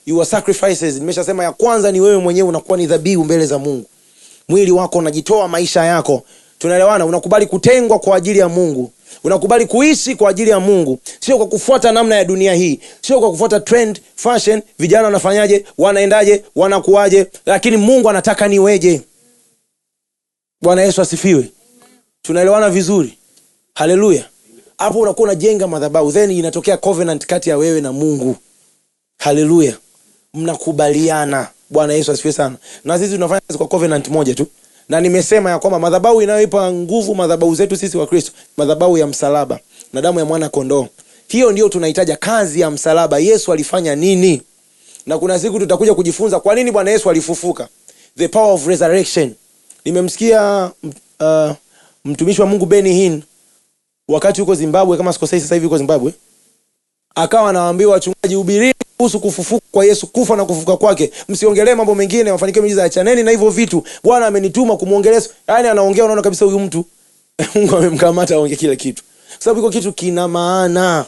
your sacrifices. Nimeshasema ya kwanza ni wewe mwenyewe unakuwa ni dhabihu mbele za Mungu. Mwili wako unajitoa, maisha yako. Tunaelewana? Unakubali kutengwa kwa ajili ya Mungu. Unakubali kuishi kwa ajili ya Mungu. Sio kwa kufuata namna ya dunia hii. Sio kwa kufuata trend, fashion, vijana wanafanyaje, wanaendaje, wanakuaje. Lakini Mungu anataka niweje. Bwana Yesu asifiwe. Tunaelewana vizuri? Haleluya. Hapo unakuwa unajenga madhabahu, then inatokea covenant kati ya wewe na Mungu. Haleluya. Mnakubaliana. Bwana Yesu asifiwe sana. Na sisi tunafanya kazi kwa covenant moja tu. Na nimesema ya kwamba madhabahu inayoipa nguvu madhabahu zetu sisi wa Kristo, madhabahu ya msalaba na damu ya mwana kondoo. Hiyo ndio tunahitaji, kazi ya msalaba. Yesu alifanya nini? Na kuna siku tutakuja kujifunza kwa nini Bwana Yesu alifufuka. The power of resurrection. Nimemsikia mtumishi wa Mungu Benny Hinn wakati yuko Zimbabwe, kama sikosei sasa hivi yuko Zimbabwe, akawa anawaambia wachungaji, hubirini kuhusu kufufuka kwa Yesu, kufa na kufufuka kwake. Msiongelee mambo mengine, mafanikio miujiza, achaneni na hivyo vitu. Bwana amenituma kumuongelea. Yaani anaongea, unaona kabisa huyu mtu Mungu amemkamata aongee kile kitu. Sababu iko kitu kina maana.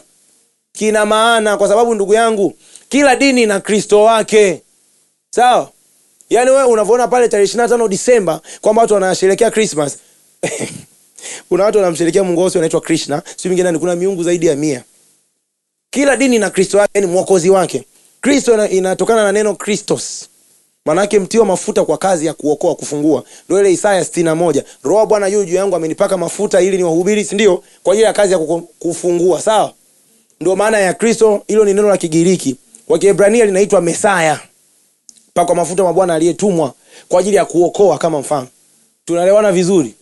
Kina maana kwa sababu ndugu yangu, kila dini na Kristo wake. Sawa? Yaani wewe unavyoona pale tarehe 25 Disemba kwamba watu wanasherehekea Christmas. Kuna watu wanamsherehekea Mungu wao anaitwa Krishna, sio mwingine ndani, kuna miungu zaidi ya 100. Kila dini na Kristo wake, yani mwokozi wake. Kristo inatokana na neno Christos. Maana yake mtiwa mafuta kwa kazi ya kuokoa, kufungua. Ndio ile Isaya 61. Roho Bwana yu juu yangu, amenipaka mafuta ili niwahubiri, si ndio? Kwa ajili ya kazi ya kufungua, sawa? Ndio maana ya Kristo, hilo ni neno la Kigiriki. Kwa Kiebrania linaitwa Mesaya. Paka mafuta wa Bwana aliyetumwa kwa ajili ya kuokoa kama mfano. Tunaelewana vizuri?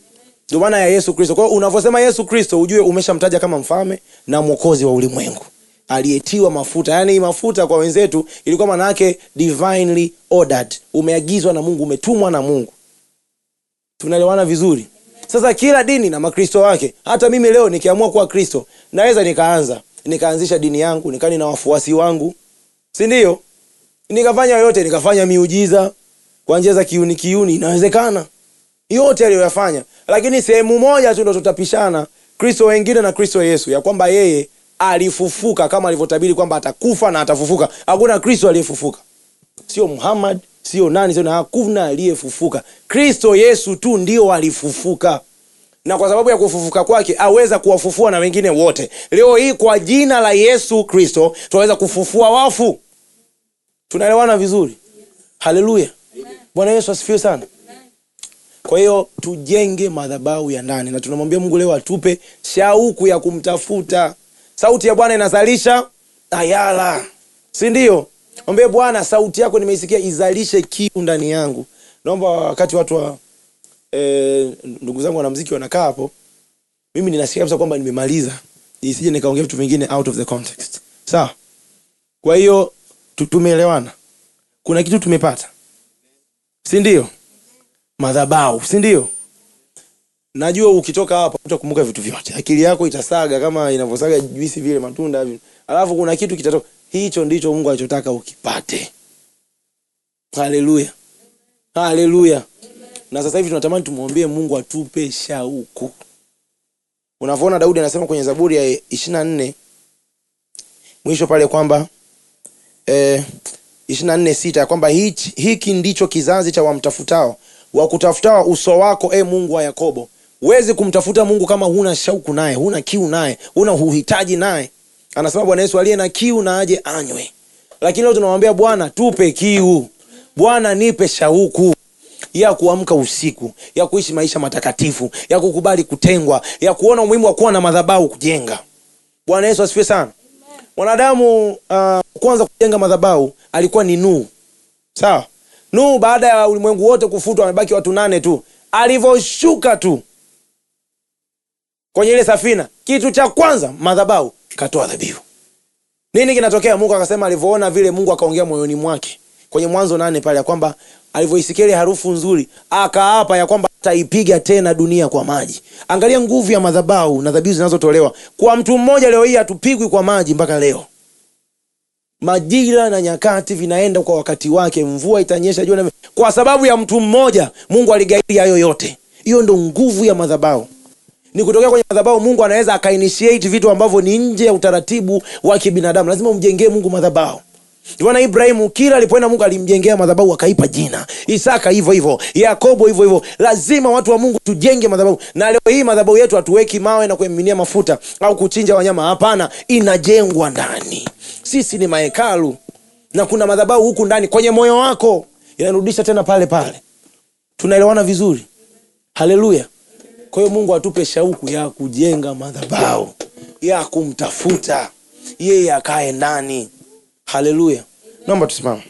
Ndio maana ya Yesu Kristo. Kwa hiyo unavyosema Yesu Kristo, ujue umeshamtaja kama mfalme na mwokozi wa ulimwengu, aliyetiwa mafuta. Yaani mafuta kwa wenzetu ilikuwa maana yake divinely ordered. Umeagizwa na Mungu, umetumwa na Mungu. Tunaelewana vizuri? Sasa kila dini na makristo wake. Hata mimi leo nikiamua kuwa Kristo, naweza nikaanzisha dini yangu, nikani na wafuasi wangu. Si ndio? Nikafanya yote, nikafanya miujiza kwa njia za kiuni, inawezekana. Yote aliyoyafanya. Lakini sehemu moja tu ndo tutapishana, Kristo wengine na Kristo Yesu, ya kwamba yeye alifufuka kama alivyotabiri kwamba atakufa na atafufuka. Hakuna Kristo aliyefufuka. Sio Muhammad, sio nani, sio, hakuna aliyefufuka. Kristo Yesu tu ndio alifufuka. Na kwa sababu ya kufufuka kwake aweza kuwafufua na wengine wote. Leo hii kwa jina la Yesu Kristo tunaweza kufufua wafu. Tunaelewana vizuri? Haleluya. Bwana Yesu asifiwe sana. Kwa hiyo tujenge madhabahu ya ndani, na tunamwambia Mungu leo atupe shauku ya kumtafuta. Sauti ya Bwana inazalisha ayala, si ndio? Mwambie Bwana, sauti yako nimeisikia, izalishe kiu ndani yangu. Naomba wakati watu wa ndugu zangu wana muziki wanakaa hapo, mimi ninasikia kabisa kwamba nimemaliza, isije nikaongea vitu vingine out of the context. Sawa? Kwa hiyo tumeelewana. Kuna kitu tumepata, si ndio? Madhabahu, si ndio? Najua ukitoka hapa utakumbuka vitu vyote. Akili yako itasaga kama inavyosaga juisi vile, matunda hivi. Alafu kuna kitu kitatoka. Hicho ndicho Mungu anachotaka ukipate. Haleluya. Haleluya. Na sasa hivi tunatamani tumuombe Mungu atupe shauku. Unavyoona Daudi anasema kwenye Zaburi ya 24 mwisho pale kwamba 24:6 kwamba hiki ndicho kizazi cha wamtafutao, wa kutafutao uso wako, Mungu wa Yakobo. Huwezi kumtafuta Mungu kama huna shauku naye, huna kiu naye, huna uhitaji naye. Anasema Bwana Yesu, aliye na kiu na aje anywe. Lakini leo tunamwambia Bwana, tupe kiu. Bwana, nipe shauku ya kuamka usiku, ya kuishi maisha matakatifu, ya kukubali kutengwa, ya kuona umuhimu wa kuwa na madhabahu kujenga. Bwana Yesu asifiwe sana. Mwanadamu kwanza kujenga madhabahu alikuwa ni Nuhu. Sawa? Nuhu baada ya ulimwengu wote kufutwa, amebaki watu 8 tu. Alivyoshuka tu kwenye ile safina, kitu cha kwanza madhabahu, katoa dhabihu. Nini kinatokea? Mungu akasema alivyoona vile, Mungu akaongea moyoni mwake. Kwenye Mwanzo 8 pale kwamba alivyoisikia ile harufu nzuri, akaapa ya kwamba ataipiga tena dunia kwa maji. Angalia nguvu ya madhabahu na dhabihu zinazotolewa kwa mtu mmoja. Leo hii hatupigwi kwa maji mpaka leo. Majira na nyakati vinaenda kwa wakati wake. Mvua itanyesha jua, kwa sababu ya mtu mmoja Mungu aligairi hayo yote. Hiyo ndo nguvu ya madhabahu. Ni kutokea kwenye madhabahu Mungu anaweza akainitiate vitu ambavyo ni nje ya utaratibu wa kibinadamu. Lazima umjengee Mungu madhabahu. Bwana Ibrahimu kila alipoenda Mungu alimjengea madhabahu, akaipa jina. Isaka hivyo hivyo, Yakobo hivyo hivyo. Lazima watu wa Mungu tujenge madhabahu. Na leo hii madhabahu yetu hatuweki mawe na kuiminia mafuta au kuchinja wanyama. Hapana, inajengwa ndani. Sisi ni mahekalu na kuna madhabahu huku ndani kwenye moyo wako. Inarudisha tena pale pale. Tunaelewana vizuri? Haleluya. Kwa hiyo Mungu atupe shauku ya kujenga madhabahu, ya kumtafuta yeye akae ndani. Haleluya. Naomba tusimame.